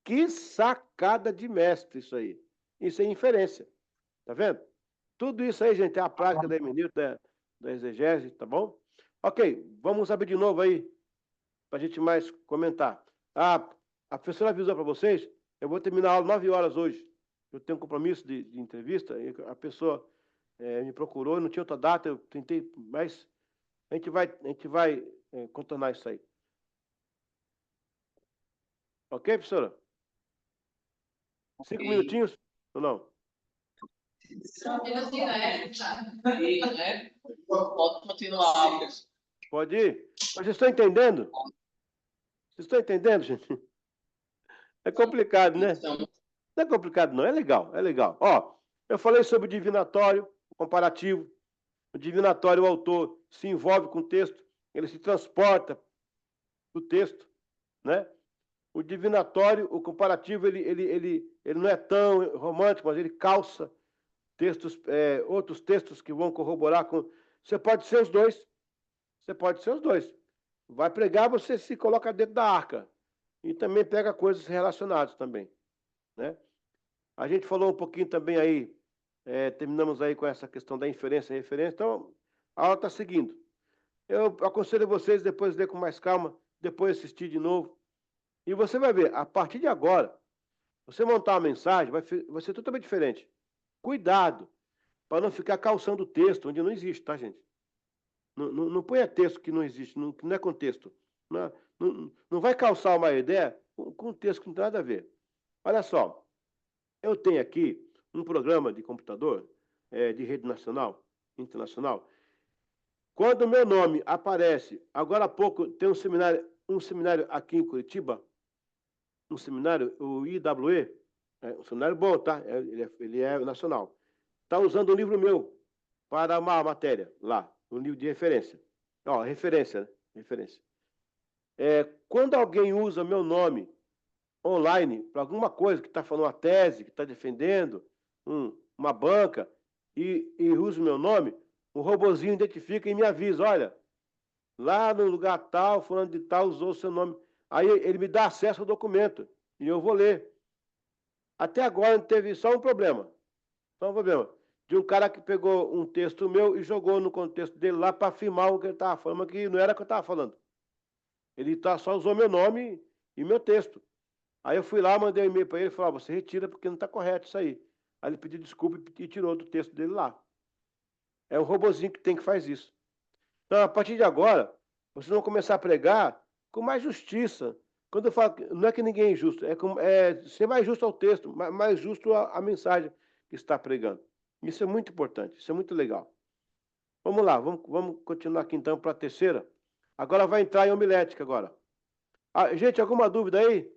Que sacada de mestre isso aí. Isso é inferência. Tá vendo? Tudo isso aí, gente, é a prática da hermenêutica, da exegese, tá bom? Ok, vamos abrir de novo aí, para a gente mais comentar. A professora avisou para vocês, eu vou terminar a aula 9 horas hoje. Eu tenho um compromisso de entrevista, e a pessoa me procurou, não tinha outra data, eu tentei, mas a gente vai contornar isso aí. Ok, professora? 5 minutinhos ou não? Pode continuar. Pode ir? Mas vocês estão entendendo? Vocês estão entendendo, gente? É complicado, né? Não é complicado, não. É legal, é legal. Ó, eu falei sobre o divinatório, o comparativo. O divinatório, o autor se envolve com o texto, ele se transporta do texto, né? O divinatório, o comparativo, ele não é tão romântico, mas ele calça textos, outros textos que vão corroborar com... Você pode ser os dois. Você pode ser os dois. Vai pregar, você se coloca dentro da arca. E também pega coisas relacionadas também, né? A gente falou um pouquinho também aí, terminamos aí com essa questão da inferência e referência. Então, a aula está seguindo. Eu aconselho vocês depois ler com mais calma, depois assistir de novo. E você vai ver, a partir de agora, você montar uma mensagem, vai ser totalmente diferente. Cuidado, para não ficar calçando o texto, onde não existe, tá, gente? Não ponha texto que não existe, que não é contexto. Não vai calçar uma ideia com um texto que não tem nada a ver. Olha só, eu tenho aqui um programa de computador, de rede nacional, internacional. Quando o meu nome aparece, agora há pouco tem um seminário aqui em Curitiba, um seminário, o IWE, um seminário bom, tá? Ele é nacional. Está usando um livro meu para uma matéria lá, um livro de referência. Ó, referência, né? Referência. Quando alguém usa meu nome online para alguma coisa, que está falando uma tese, que está defendendo uma banca, e usa o meu nome, um robozinho identifica e me avisa, olha, lá no lugar tal, fulano de tal, usou o seu nome. Aí ele me dá acesso ao documento, e eu vou ler. Até agora teve só um problema. Só um problema. De um cara que pegou um texto meu e jogou no contexto dele lá para afirmar o que ele estava falando, que não era o que eu estava falando. Ele só usou meu nome e meu texto. Aí eu fui lá, mandei um e-mail para ele e falei, você retira porque não está correto isso aí. Aí ele pediu desculpa e tirou do texto dele lá. É o robozinho que tem que faz isso. Então, a partir de agora, vocês vão começar a pregar com mais justiça. Quando eu falo, não é que ninguém é injusto, ser mais justo ao texto, mais justo à mensagem que está pregando. Isso é muito importante, isso é muito legal. Vamos lá, vamos continuar aqui então para a terceira. Agora vai entrar em homilética agora. Gente, alguma dúvida aí?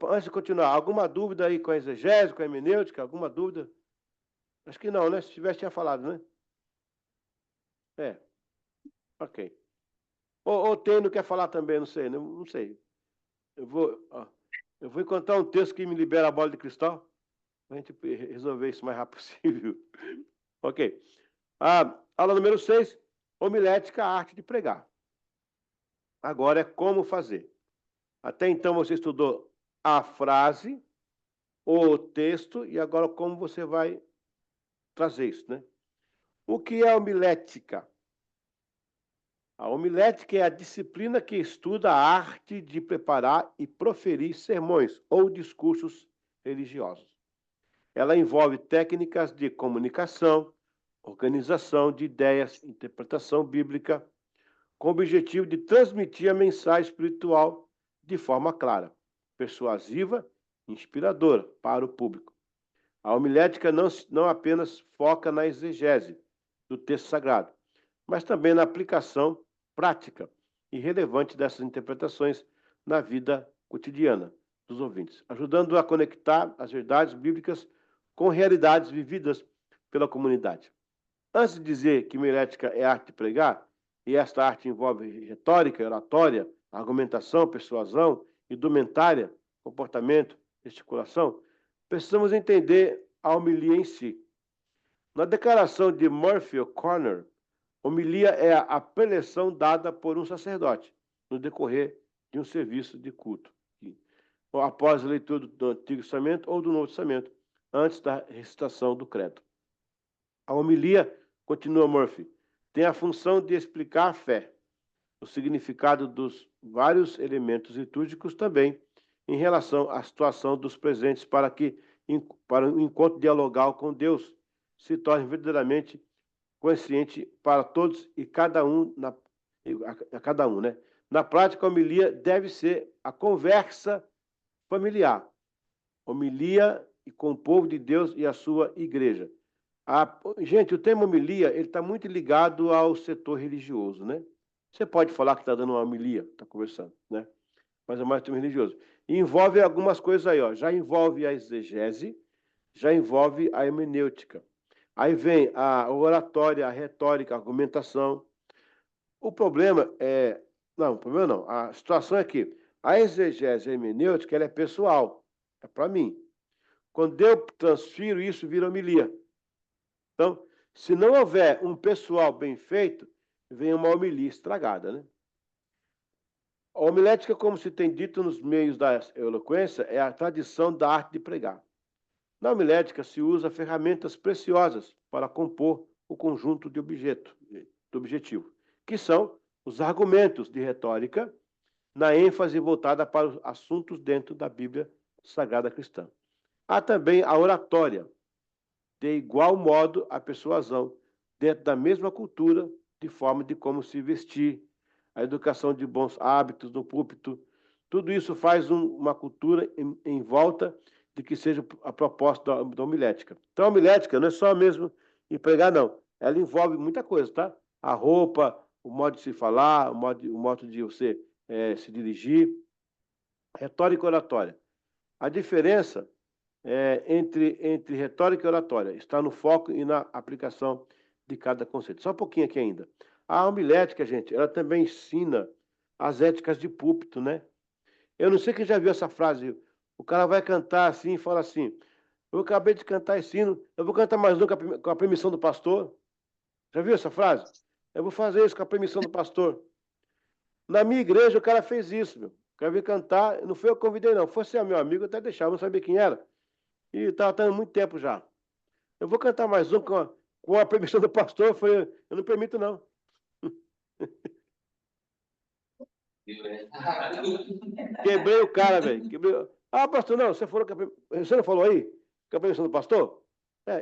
Antes de continuar, alguma dúvida aí com a exegese, com a hermenêutica? Alguma dúvida? Acho que não, né? Se tivesse, tinha falado, né? Ok. Ou tem, não quer falar também, não sei, não sei. Eu vou encontrar um texto que me libera a bola de cristal, para a gente resolver isso o mais rápido possível. Ok. Aula número 6, homilética, a arte de pregar. Agora é como fazer. Até então você estudou a frase, o texto, e agora como você vai trazer isso, né? O que é homilética? A homilética é a disciplina que estuda a arte de preparar e proferir sermões ou discursos religiosos. Ela envolve técnicas de comunicação, organização de ideias, interpretação bíblica, com o objetivo de transmitir a mensagem espiritual de forma clara, persuasiva e inspiradora para o público. A homilética não apenas foca na exegese do texto sagrado, mas também na aplicação prática e relevante dessas interpretações na vida cotidiana dos ouvintes, ajudando a conectar as verdades bíblicas com realidades vividas pela comunidade. Antes de dizer que homilética é arte de pregar, e esta arte envolve retórica, oratória, argumentação, persuasão, indumentária, comportamento, gesticulação, precisamos entender a homilia em si. Na declaração de Murphy O'Connor, homilia é a preleção dada por um sacerdote no decorrer de um serviço de culto, após a leitura do Antigo Testamento ou do Novo Testamento, antes da recitação do credo. A homilia, continua Murphy, tem a função de explicar a fé, o significado dos vários elementos litúrgicos também, em relação à situação dos presentes, para o encontro dialogal com Deus se torne verdadeiramente consciente para todos e cada um, né? Na prática, a homilia deve ser a conversa familiar, homilia com o povo de Deus e a sua igreja. Gente, o termo homilia está muito ligado ao setor religioso, né? Você pode falar que está dando uma homilia, está conversando, né? Mas é mais termo religioso. E envolve algumas coisas aí, ó. Já envolve a exegese, já envolve a hermenêutica. Aí vem a oratória, a retórica, a argumentação. O problema é... Não, o problema não. A situação é que a exegese e a hermenêutica, ela é pessoal. É para mim. Quando eu transfiro isso, vira homilia. Então, se não houver um pessoal bem feito, vem uma homilia estragada, né? A homilética, como se tem dito nos meios da eloquência, é a tradição da arte de pregar. Na homilética se usa ferramentas preciosas para compor o conjunto do objetivo, que são os argumentos de retórica, na ênfase voltada para os assuntos dentro da Bíblia Sagrada Cristã. Há também a oratória, de igual modo a persuasão, dentro da mesma cultura, de forma de como se vestir, a educação de bons hábitos no púlpito. Tudo isso faz uma cultura em volta de que seja a proposta da homilética. Então, a homilética não é só mesmo em pregar, não. Ela envolve muita coisa, tá? A roupa, o modo de se falar, o modo de você se dirigir. Retórica e oratória. A diferença entre retórica e oratória está no foco e na aplicação de cada conceito. Só um pouquinho aqui ainda. A homilética, gente, ela também ensina as éticas de púlpito, né? Eu não sei quem já viu essa frase. O cara vai cantar assim e fala assim: eu acabei de cantar esse hino, eu vou cantar mais um com a permissão do pastor. Já viu essa frase? Eu vou fazer isso com a permissão do pastor. Na minha igreja, o cara fez isso, meu. O cara veio cantar, não foi eu que convidei, não. Fosse meu amigo, eu até deixava, não sabia quem era. E estava tendo muito tempo já. Eu vou cantar mais um com a permissão do pastor. Eu falei: eu não permito, não. Quebrei o cara, velho. Pastor, não, você não falou aí? Com a permissão do pastor?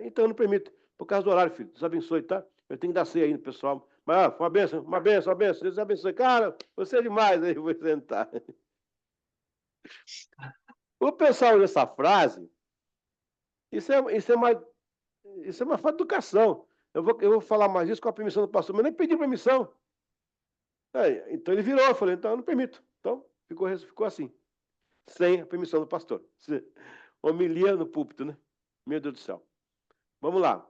Então eu não permito. Por causa do horário, filho. Deus abençoe, tá? Eu tenho que dar ceia aí no pessoal. Mas, uma benção, uma benção, uma benção. Deus abençoe. Cara, você é demais aí, vou sentar. O pessoal dessa frase, isso é uma falta de educação. Eu vou falar mais isso com a permissão do pastor, mas nem pedi permissão. Então ele virou, eu falei: então eu não permito. Então ficou assim, sem a permissão do pastor. Homilia no púlpito, né? Meu Deus do céu. Vamos lá.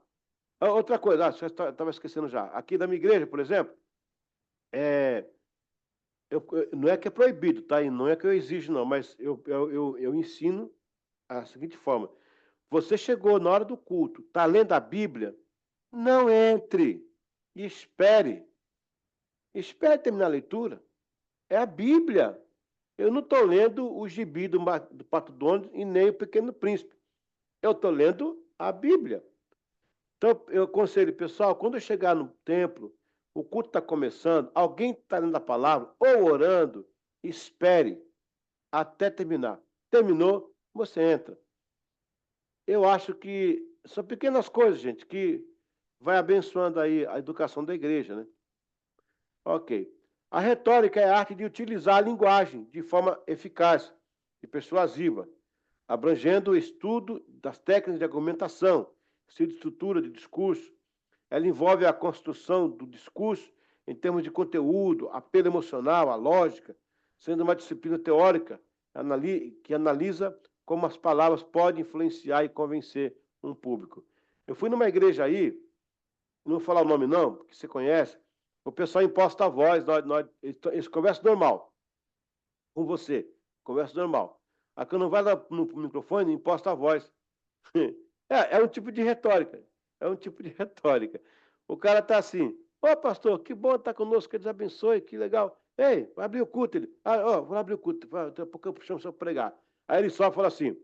Outra coisa, você estava esquecendo já. Aqui da minha igreja, por exemplo, não é que é proibido, tá? E não é que eu exijo, não, mas eu ensino a seguinte forma: você chegou na hora do culto, está lendo a Bíblia, não entre e espere. Espere terminar a leitura. É a Bíblia. Eu não estou lendo o gibi do Pato Donald e nem o Pequeno Príncipe. Eu estou lendo a Bíblia. Então, eu aconselho, pessoal, quando eu chegar no templo, o culto está começando, alguém está lendo a palavra ou orando, espere até terminar. Terminou, você entra. Eu acho que são pequenas coisas, gente, que vai abençoando aí a educação da igreja, né? Ok. A retórica é a arte de utilizar a linguagem de forma eficaz e persuasiva, abrangendo o estudo das técnicas de argumentação, de estrutura de discurso. Ela envolve a construção do discurso em termos de conteúdo, apelo emocional, a lógica, sendo uma disciplina teórica que analisa como as palavras podem influenciar e convencer um público. Eu fui numa igreja aí, não vou falar o nome não, porque você conhece, o pessoal imposta a voz, eles conversam normal com você, conversa normal. A que não vai no microfone, imposta a voz. É um tipo de retórica. É um tipo de retórica. O cara está assim, ô pastor, que bom estar conosco, que Deus abençoe, que legal. Ei, vai abrir o culto. Ele, vou abrir o culto, daqui a pouco eu chamo para pregar. Aí ele só fala assim,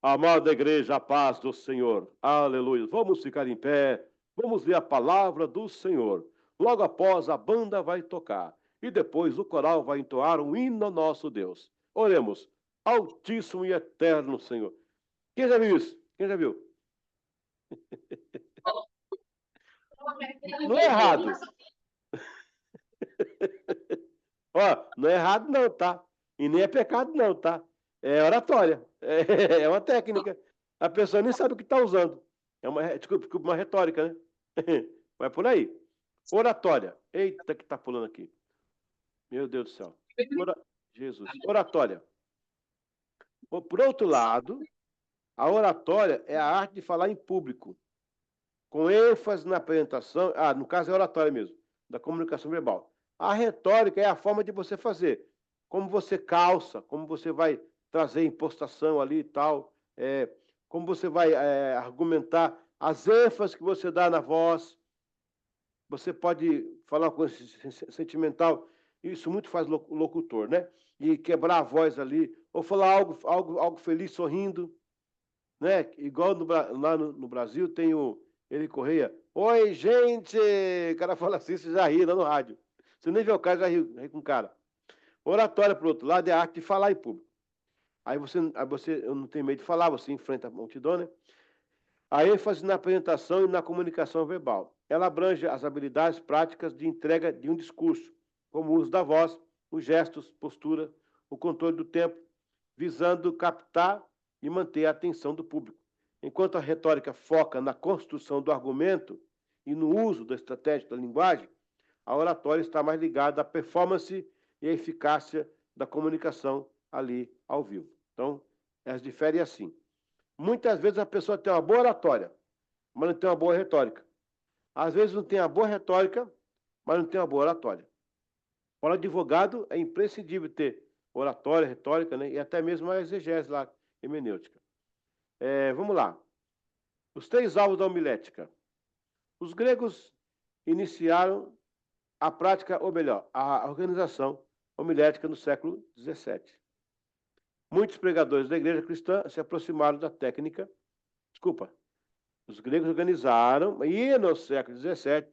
amada igreja, a paz do Senhor, aleluia. Vamos ficar em pé, vamos ler a palavra do Senhor. Logo após, a banda vai tocar. E depois o coral vai entoar um hino ao nosso Deus. Oremos, Altíssimo e Eterno Senhor. Quem já viu isso? Quem já viu? Não é errado. Ó, não é errado não, tá? E nem é pecado não, tá? É oratória. É uma técnica. A pessoa nem sabe o que está usando. Desculpa, uma retórica, né? Vai por aí. Oratória. Eita, que tá pulando aqui. Meu Deus do céu. Jesus. Oratória. Por outro lado, a oratória é a arte de falar em público, com ênfase na apresentação. No caso é oratória mesmo, da comunicação verbal. A retórica é a forma de você fazer. Como você calça, como você vai trazer impostação ali e tal, como você vai argumentar, as ênfases que você dá na voz. Você pode falar uma coisa sentimental, isso muito faz o locutor, né? E quebrar a voz ali, ou falar algo feliz sorrindo, né? Igual lá no Brasil tem o Eli Correia. Oi, gente! O cara fala assim, você já ri lá no rádio. Você nem vê o cara, já ri com o cara. Oratória, por outro lado, é a arte de falar em público. Aí você não tem medo de falar, você enfrenta a multidão, né? A ênfase na apresentação e na comunicação verbal. Ela abrange as habilidades práticas de entrega de um discurso, como o uso da voz, os gestos, postura, o controle do tempo, visando captar e manter a atenção do público. Enquanto a retórica foca na construção do argumento e no uso da estratégia da linguagem, a oratória está mais ligada à performance e à eficácia da comunicação ali ao vivo. Então, elas diferem assim. Muitas vezes a pessoa tem uma boa oratória, mas não tem uma boa retórica. Às vezes não tem uma boa retórica, mas não tem uma boa oratória. Para o advogado, é imprescindível ter oratória, retórica, né? E até mesmo a exegese lá, hermenêutica. Vamos lá. Os 3 alvos da homilética. Os gregos iniciaram a prática, ou melhor, a organização homilética no século XVII. Muitos pregadores da igreja cristã se aproximaram da técnica. Os gregos organizaram, e no século XVII,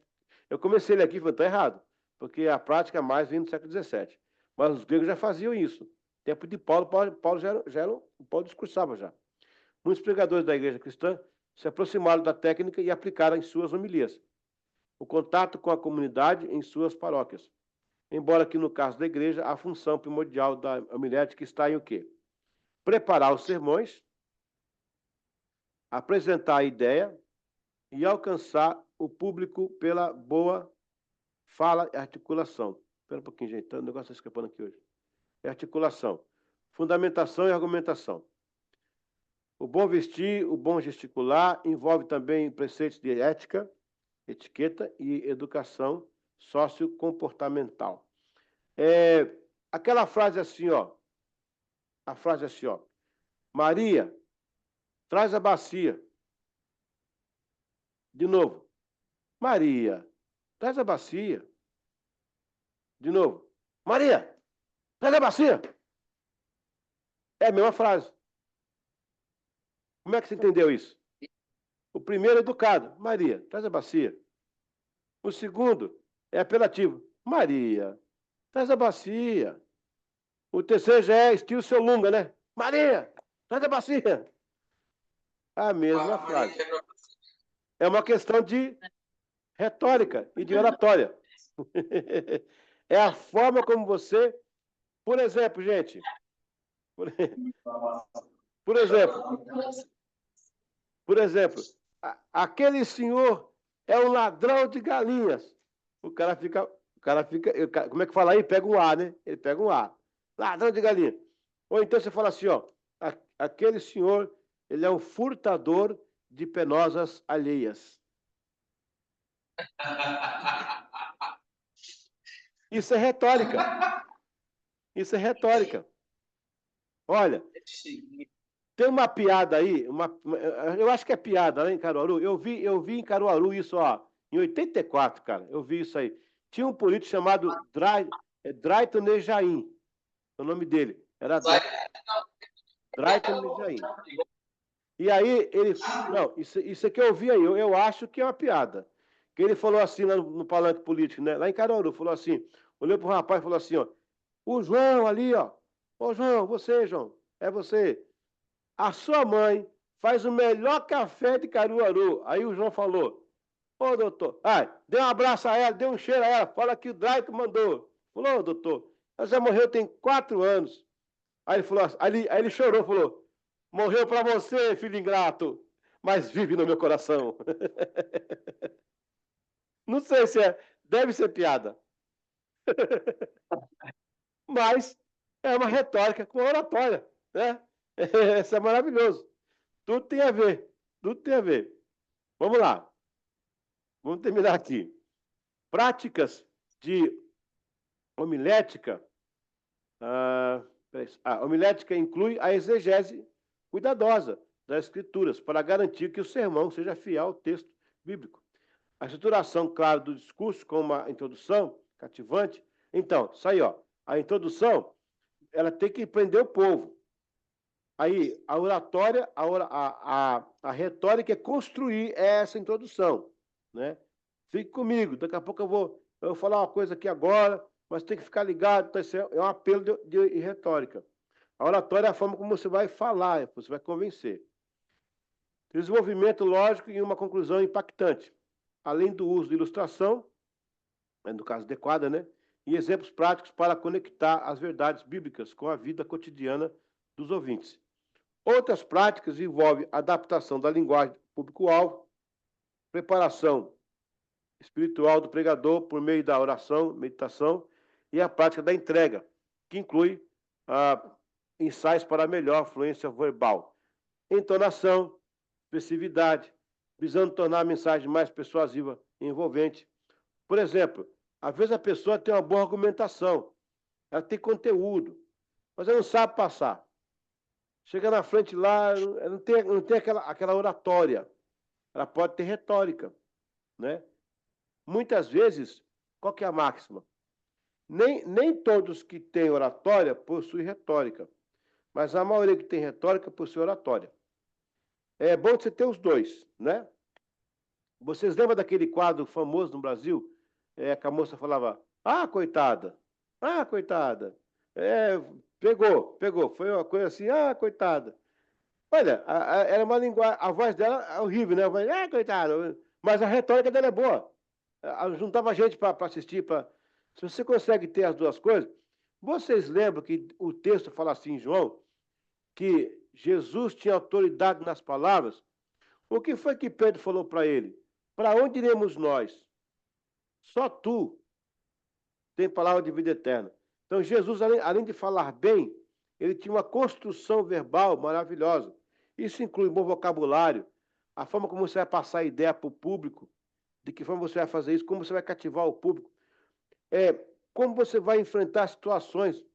eu comecei ele aqui e falei, está errado, porque a prática mais vem no século XVII. Mas os gregos já faziam isso. No tempo de Paulo Paulo discursava já. Muitos pregadores da igreja cristã se aproximaram da técnica e aplicaram em suas homilias. O contato com a comunidade em suas paróquias. Embora que no caso da igreja, a função primordial da homilética está em o quê? Preparar os sermões, apresentar a ideia e alcançar o público pela boa fala e articulação. Espera um pouquinho, gente, o negócio está escapando aqui hoje. É articulação, fundamentação e argumentação. O bom vestir, o bom gesticular, envolve também preceitos de ética, etiqueta e educação sociocomportamental. Aquela frase assim, ó. A frase assim, ó. Maria, traz a bacia. De novo. Maria, traz a bacia. De novo. Maria, traz a bacia. É a mesma frase. Como é que você entendeu isso? O primeiro é educado. Maria, traz a bacia. O segundo é apelativo. Maria, traz a bacia. O terceiro já é estilo seu lunga, né? Maria, traz a bacia. A mesma frase. É uma questão de retórica e de oratória. É a forma como você... Por exemplo, gente. Por exemplo, aquele senhor é um ladrão de galinhas. O cara fica, como é que fala aí? Pega um A, né? Ele pega um A. Ladrão de galinha. Ou então você fala assim, ó, aquele senhor, ele é um furtador de penosas alheias. Isso é retórica. Isso é retórica. Olha, tem uma piada aí, eu acho que é piada lá em Caruaru. Eu vi em Caruaru isso, ó, em 84, cara. Eu vi isso aí. Tinha um político chamado Drayton Nejaim, o nome dele. Era Drayton Nejaim. E aí ele... Não, isso aqui eu vi aí, eu acho que é uma piada. Que ele falou assim lá no palanque político, né? Lá em Caruaru, falou assim, olhou pro rapaz e falou assim, ó, o João ali, ó. Ô, João, você, João, é você. A sua mãe faz o melhor café de Caruaru. Aí o João falou, ô, doutor, dê um abraço a ela, dê um cheiro a ela, fala que o Drayton mandou. Falou, ô, doutor, ela já morreu tem 4 anos. Aí ele falou, aí ele chorou, falou, morreu para você, filho ingrato, mas vive no meu coração. Não sei se deve ser piada. Mas é uma retórica com oratória, né? Isso é maravilhoso. Tudo tem a ver. Tudo tem a ver. Vamos lá. Vamos terminar aqui. Práticas de homilética. A homilética inclui a exegese cuidadosa das escrituras para garantir que o sermão seja fiel ao texto bíblico. A estruturação clara do discurso com uma introdução cativante. Então, isso aí, ó. A introdução, ela tem que prender o povo. Aí, a oratória, a retórica é construir essa introdução, né? Fique comigo, daqui a pouco eu vou falar uma coisa aqui agora, mas tem que ficar ligado, então isso é um apelo de retórica. A oratória é a forma como você vai falar, você vai convencer. Desenvolvimento lógico e uma conclusão impactante, além do uso de ilustração, no caso adequada, né? E exemplos práticos para conectar as verdades bíblicas com a vida cotidiana dos ouvintes. Outras práticas envolvem adaptação da linguagem do público-alvo, preparação espiritual do pregador por meio da oração, meditação e a prática da entrega, que inclui ensaios para melhor fluência verbal, entonação, expressividade, visando tornar a mensagem mais persuasiva e envolvente. Por exemplo, às vezes a pessoa tem uma boa argumentação, ela tem conteúdo, mas ela não sabe passar. Chega na frente lá, não tem aquela oratória. Ela pode ter retórica, né? Muitas vezes, qual que é a máxima? Nem todos que têm oratória possuem retórica, mas a maioria que tem retórica possui oratória. É bom você ter os dois, né? Vocês lembram daquele quadro famoso no Brasil? Que a moça falava, coitada, coitada. Pegou. Foi uma coisa assim, coitada. Olha, era uma linguagem, a voz dela é horrível, né? A voz, coitada. Mas a retórica dela é boa. Ela juntava gente para assistir. Se você consegue ter as duas coisas, vocês lembram que o texto fala assim, João, que Jesus tinha autoridade nas palavras? O que foi que Pedro falou para ele? Para onde iremos nós? Só tu tem palavra de vida eterna. Então, Jesus, além de falar bem, ele tinha uma construção verbal maravilhosa. Isso inclui um bom vocabulário, a forma como você vai passar a ideia para o público, de que forma você vai fazer isso, como você vai cativar o público, como você vai enfrentar situações.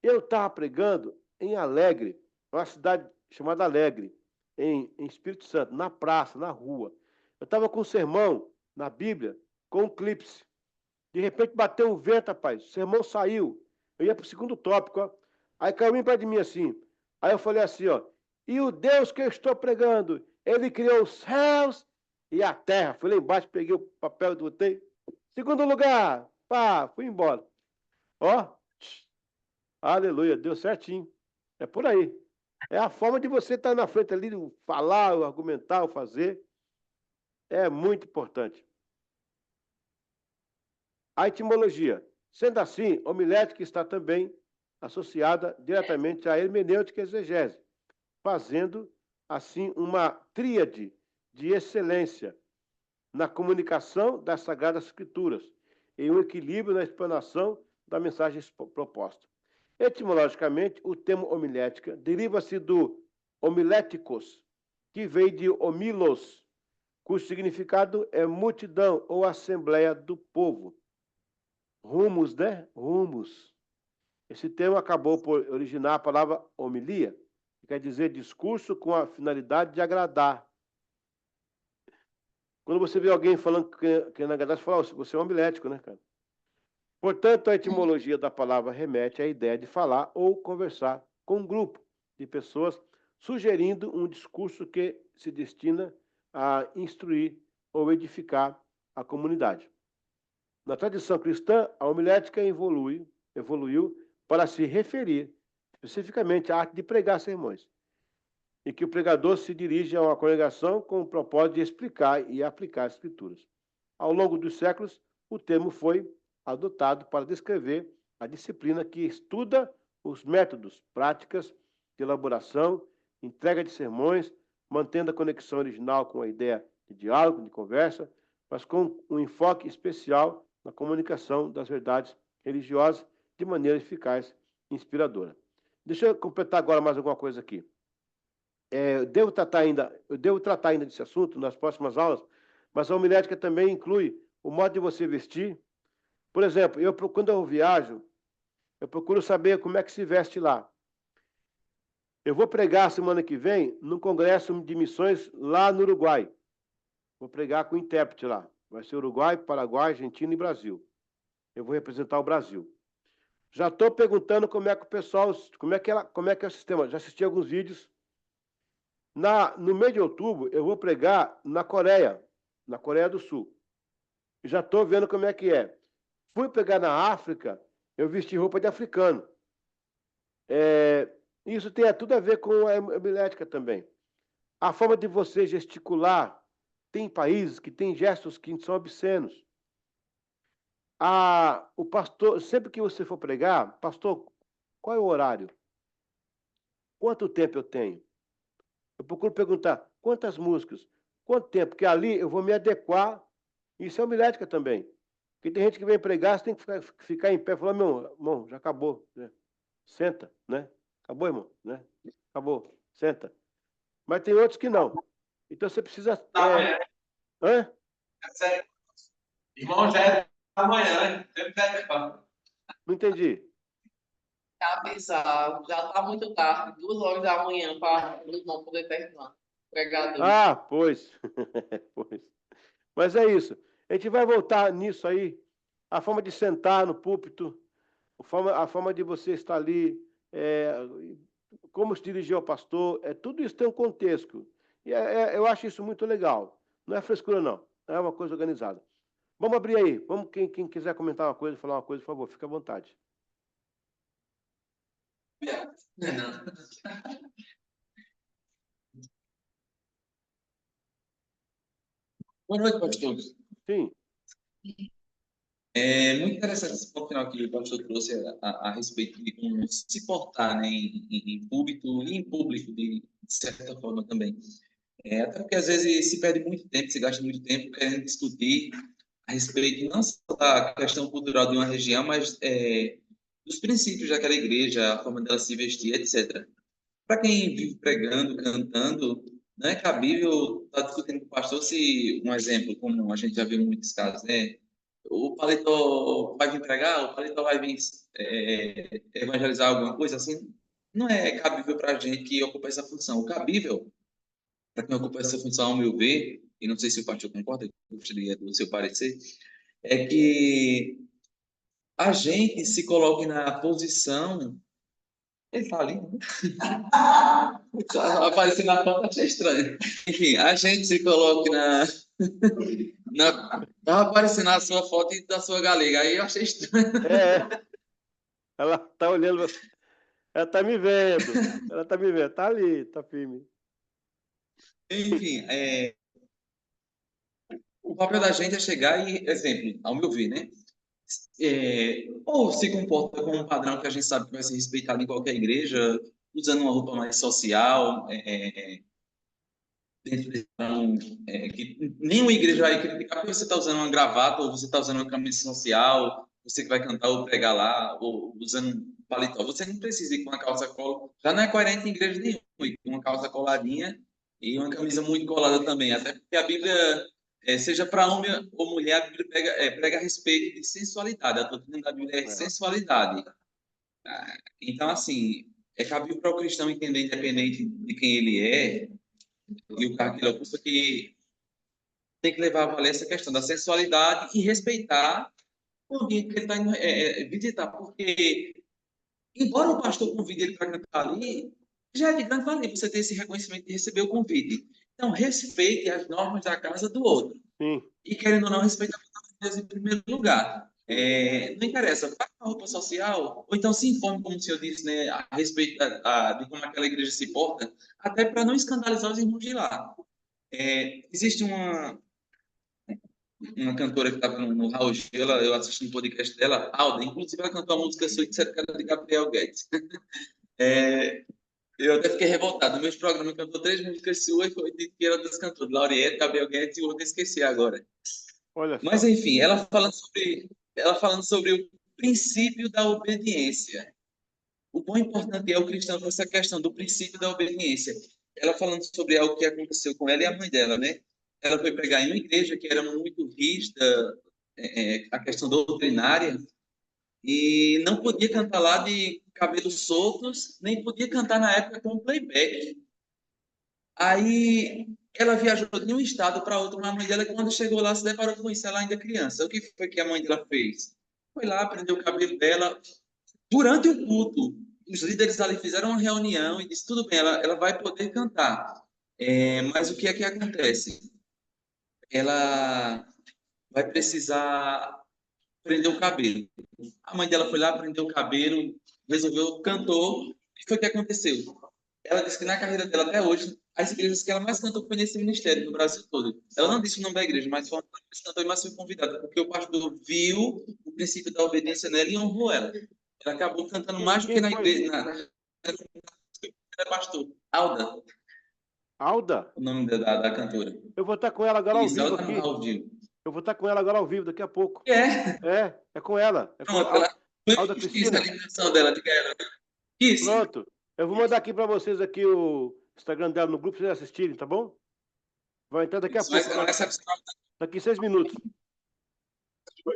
Eu estava pregando em Alegre, uma cidade chamada Alegre, em Espírito Santo, na praça, na rua. Eu estava com um sermão na Bíblia, com um clipe. De repente bateu um vento, rapaz. O sermão saiu. Eu ia para o segundo tópico. Ó. Aí caiu em pé de mim assim. Aí eu falei assim, ó, e o Deus que eu estou pregando, ele criou os céus e a terra. Fui lá embaixo, peguei o papel e botei. Segundo lugar, pá, fui embora. Ó, aleluia, deu certinho. É por aí. É a forma de você estar na frente ali, falar, argumentar, fazer. É muito importante. A etimologia. Sendo assim, homilética está também associada diretamente à hermenêutica e exegese, fazendo, assim, uma tríade de excelência na comunicação das Sagradas Escrituras e um equilíbrio na explanação da mensagem proposta. Etimologicamente, o termo homilética deriva-se do homiléticos, que veio de homilos, cujo significado é multidão ou assembleia do povo. Rumos, né? Rumos. Esse termo acabou por originar a palavra homilia, que quer dizer discurso com a finalidade de agradar. Quando você vê alguém falando que na verdade, você fala, você é um homilético, né, cara? Portanto, a etimologia da palavra remete à ideia de falar ou conversar com um grupo de pessoas, sugerindo um discurso que se destina a instruir ou edificar a comunidade. Na tradição cristã, a homilética evoluiu para se referir especificamente à arte de pregar sermões, em que o pregador se dirige a uma congregação com o propósito de explicar e aplicar as escrituras. Ao longo dos séculos, o termo foi adotado para descrever a disciplina que estuda os métodos, práticas de elaboração, entrega de sermões, mantendo a conexão original com a ideia de diálogo, de conversa, mas com um enfoque especial na comunicação das verdades religiosas de maneira eficaz e inspiradora. Deixa eu completar agora mais alguma coisa aqui. Eu devo tratar ainda desse assunto nas próximas aulas, mas a homilética também inclui o modo de você vestir. Por exemplo, quando eu viajo, eu procuro saber como é que se veste lá. Eu vou pregar semana que vem num congresso de missões lá no Uruguai. Vou pregar com intérprete lá. Vai ser Uruguai, Paraguai, Argentina e Brasil. Eu vou representar o Brasil. Já estou perguntando como é que o pessoal, como é que é o sistema. Já assisti alguns vídeos. No mês de outubro, eu vou pregar na Coreia do Sul. Já estou vendo como é que é. Fui pregar na África, eu vesti roupa de africano. Isso tem tudo a ver com a homilética também. A forma de você gesticular, tem países que têm gestos que são obscenos. O pastor, sempre que você for pregar, pastor, qual é o horário? Quanto tempo eu tenho? Eu procuro perguntar quantas músicas, quanto tempo, porque ali eu vou me adequar. Isso é homilética também. Porque tem gente que vem pregar, você tem que ficar em pé e falar, meu irmão, já acabou. Né? Senta, né? Acabou, irmão, né? Acabou, senta. Mas tem outros que não. Então você precisa... Hã? Irmão, já é amanhã, Não entendi. Tá pesado, já tá muito tarde, 2 horas da manhã, para o irmão poder terminar. Pregador. Pois. Pois. Mas é isso. A gente vai voltar nisso aí. A forma de sentar no púlpito, a forma de você estar ali, como se dirigir ao pastor, tudo isso tem um contexto. E eu acho isso muito legal. Não é frescura, não. É uma coisa organizada. Vamos abrir aí. Quem quiser comentar uma coisa, falar uma coisa, por favor, fique à vontade. Não. Boa noite, pastor. Sim. É muito interessante esse ponto final que o pastor trouxe a respeito de como se portar, né, em público e em público, de certa forma também. Até porque, às vezes, se perde muito tempo, se gasta muito tempo querendo discutir a respeito não só da questão cultural de uma região, mas dos princípios daquela igreja, a forma dela se vestir, etc. Para quem vive pregando, cantando, não é cabível estar discutindo com o pastor se, um exemplo, como a gente já viu em muitos casos, né? O paletó vai vir pregar, o paletó vai vir evangelizar alguma coisa assim. Não é cabível para a gente que ocupa essa função. O cabível, para quem ocupa essa função, ao meu ver, e não sei se o pastor concorda, eu gostaria do seu parecer, é que a gente se coloque na posição Ele tá ali. Aparecer na foto, achei estranho. Enfim, a gente se coloca tava aparecendo a sua foto e da sua galega. Aí eu achei estranho. Ela tá olhando, ela tá me vendo. Ela tá me vendo, tá ali, tá firme. Enfim, o papel da gente é chegar e, exemplo, ao meu ver, né? Ou se comporta como um padrão que a gente sabe que vai ser respeitado em qualquer igreja, usando uma roupa mais social, dentro desse padrão, que nenhuma igreja vai criticar porque você está usando uma gravata ou você está usando uma camisa social, você que vai cantar ou pregar lá, ou usando um paletó. Você não precisa ir com uma calça cola. Já não é coerente em igreja nenhuma, ir com uma calça coladinha e uma camisa muito colada também. Até porque a Bíblia, seja para homem ou mulher, a Bíblia prega a respeito de sensualidade. A doutrina da Bíblia é sensualidade. Então, assim, é cabível para o cristão entender, independente de quem ele é, e o cargo que ele ocupa, que tem que levar a valer essa questão da sensualidade e respeitar o ambiente que ele está indo visitar, porque, embora o pastor convide ele para cantar ali, já é de grande valia você ter esse reconhecimento de receber o convite. Então, respeite as normas da casa do outro. Sim. E, querendo ou não, respeite a palavra de Deus em primeiro lugar. Não interessa, vá com a roupa social, ou então se informe, como o senhor disse, né, a respeito de como aquela igreja se porta, até para não escandalizar os irmãos de lá. Existe uma cantora que estava no Raul Gil, eu assisti um podcast dela, Alda, inclusive ela cantou a música Sua, que era de Gabriel Guedes. Eu até fiquei revoltado. No meu programa cantou 3 músicas suas e foi dito que era das cantoras, Lauriette, Gabriel Guedes e o outro eu esqueci agora. Olha Mas, só. enfim, ela falando sobre o princípio da obediência. O quão importante é o cristão com essa questão do princípio da obediência. Ela falando sobre algo que aconteceu com ela e a mãe dela, né? Ela foi pregar em uma igreja que era muito rígida, a questão doutrinária, e não podia cantar lá de cabelos soltos, nem podia cantar na época com playback. Aí ela viajou de um estado para outro, uma mãe dela, quando chegou lá, se deparou com isso, ela ainda criança. O que foi que a mãe dela fez? Foi lá, prendeu o cabelo dela. Durante o culto, os líderes ali fizeram uma reunião e disse, tudo bem, ela vai poder cantar. Mas o que é que acontece? Ela vai precisar prender o cabelo. A mãe dela foi lá, prendeu o cabelo, resolveu, cantou. O que foi que aconteceu? Ela disse que na carreira dela até hoje, as igrejas que ela mais cantou foi nesse ministério, no Brasil todo. Ela não disse o nome da igreja, mas foi uma que cantou e mais foi convidada, porque o pastor viu o princípio da obediência nela e honrou ela. Ela acabou cantando mais do que Quem na foi? igreja, na pastor. Alda, Alda? o nome da cantora. Eu vou estar com ela agora ao Isso, vivo ela tá no aqui. Raul Gil. Eu vou estar com ela agora ao vivo daqui a pouco. É com ela. É com Pronto, ela Alda foi Cristina. a eliminação dela, de ela. Isso. Pronto. Eu vou mandar aqui para vocês aqui o Instagram dela no grupo para vocês assistirem, tá bom? Vai entrar daqui a Isso, mas pouco. ela é excepcional. Daqui 6 minutos.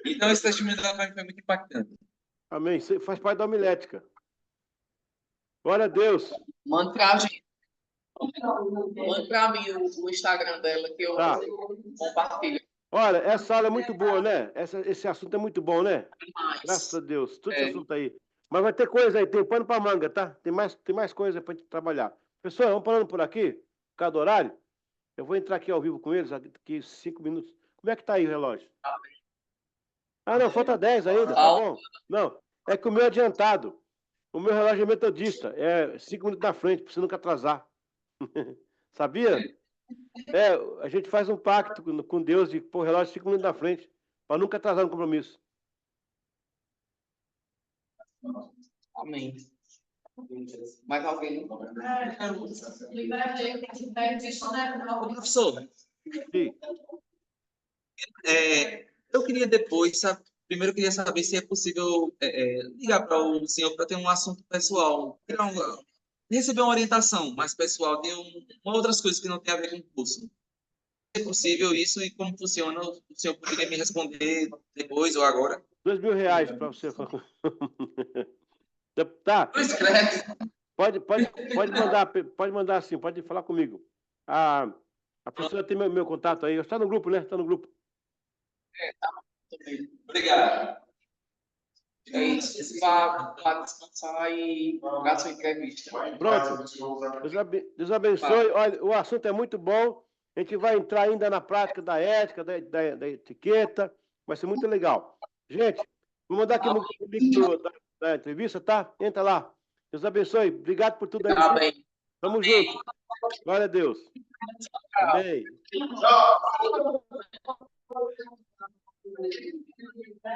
Então, esse testemunho dela foi muito impactante. Amém. Isso faz parte da homilética. Glória a Deus. Manda pra gente. Manda pra mim o Instagram dela, que eu Tá. compartilho Olha, essa aula é muito boa, né? Esse assunto é muito bom, né? mais. Graças a Deus. Tudo esse assunto aí. Mas vai ter coisa aí, tem pano para manga, tá? Tem mais coisa para gente trabalhar. Pessoal, vamos parando por aqui, por causa do horário. Eu vou entrar aqui ao vivo com eles, aqui 5 minutos. Como é que tá aí o relógio? Ah, não, falta 10 ainda, tá bom. Não, é que o meu é adiantado. O meu relógio é metodista, é 5 minutos na frente, para você nunca atrasar. Sabia? A gente faz um pacto com Deus de pôr o relógio 5 minutos na frente, para nunca atrasar no compromisso. Amém. Mais alguém? Professor, Sim. eu queria depois, primeiro eu queria saber se é possível ligar para o senhor para ter um assunto pessoal, receber uma orientação mais pessoal de outras coisas que não tem a ver com o curso. Se é possível isso e como funciona, o senhor poderia me responder depois ou agora? R$2.000 para você. Tá. Pode mandar assim, pode falar comigo. A professora tem meu contato aí. Está no grupo, né? Está no grupo. Obrigado. É isso. Vá descansar e dar sua entrevista. Pronto. Deus abençoe. Olha, o assunto é muito bom. A gente vai entrar ainda na prática da ética, da etiqueta. Vai ser muito legal. Gente, vou mandar aqui no link da entrevista, tá? Entra lá. Deus abençoe. Obrigado por tudo aí. Tá bem. Tamo junto. Glória a Deus. Amém. Tchau.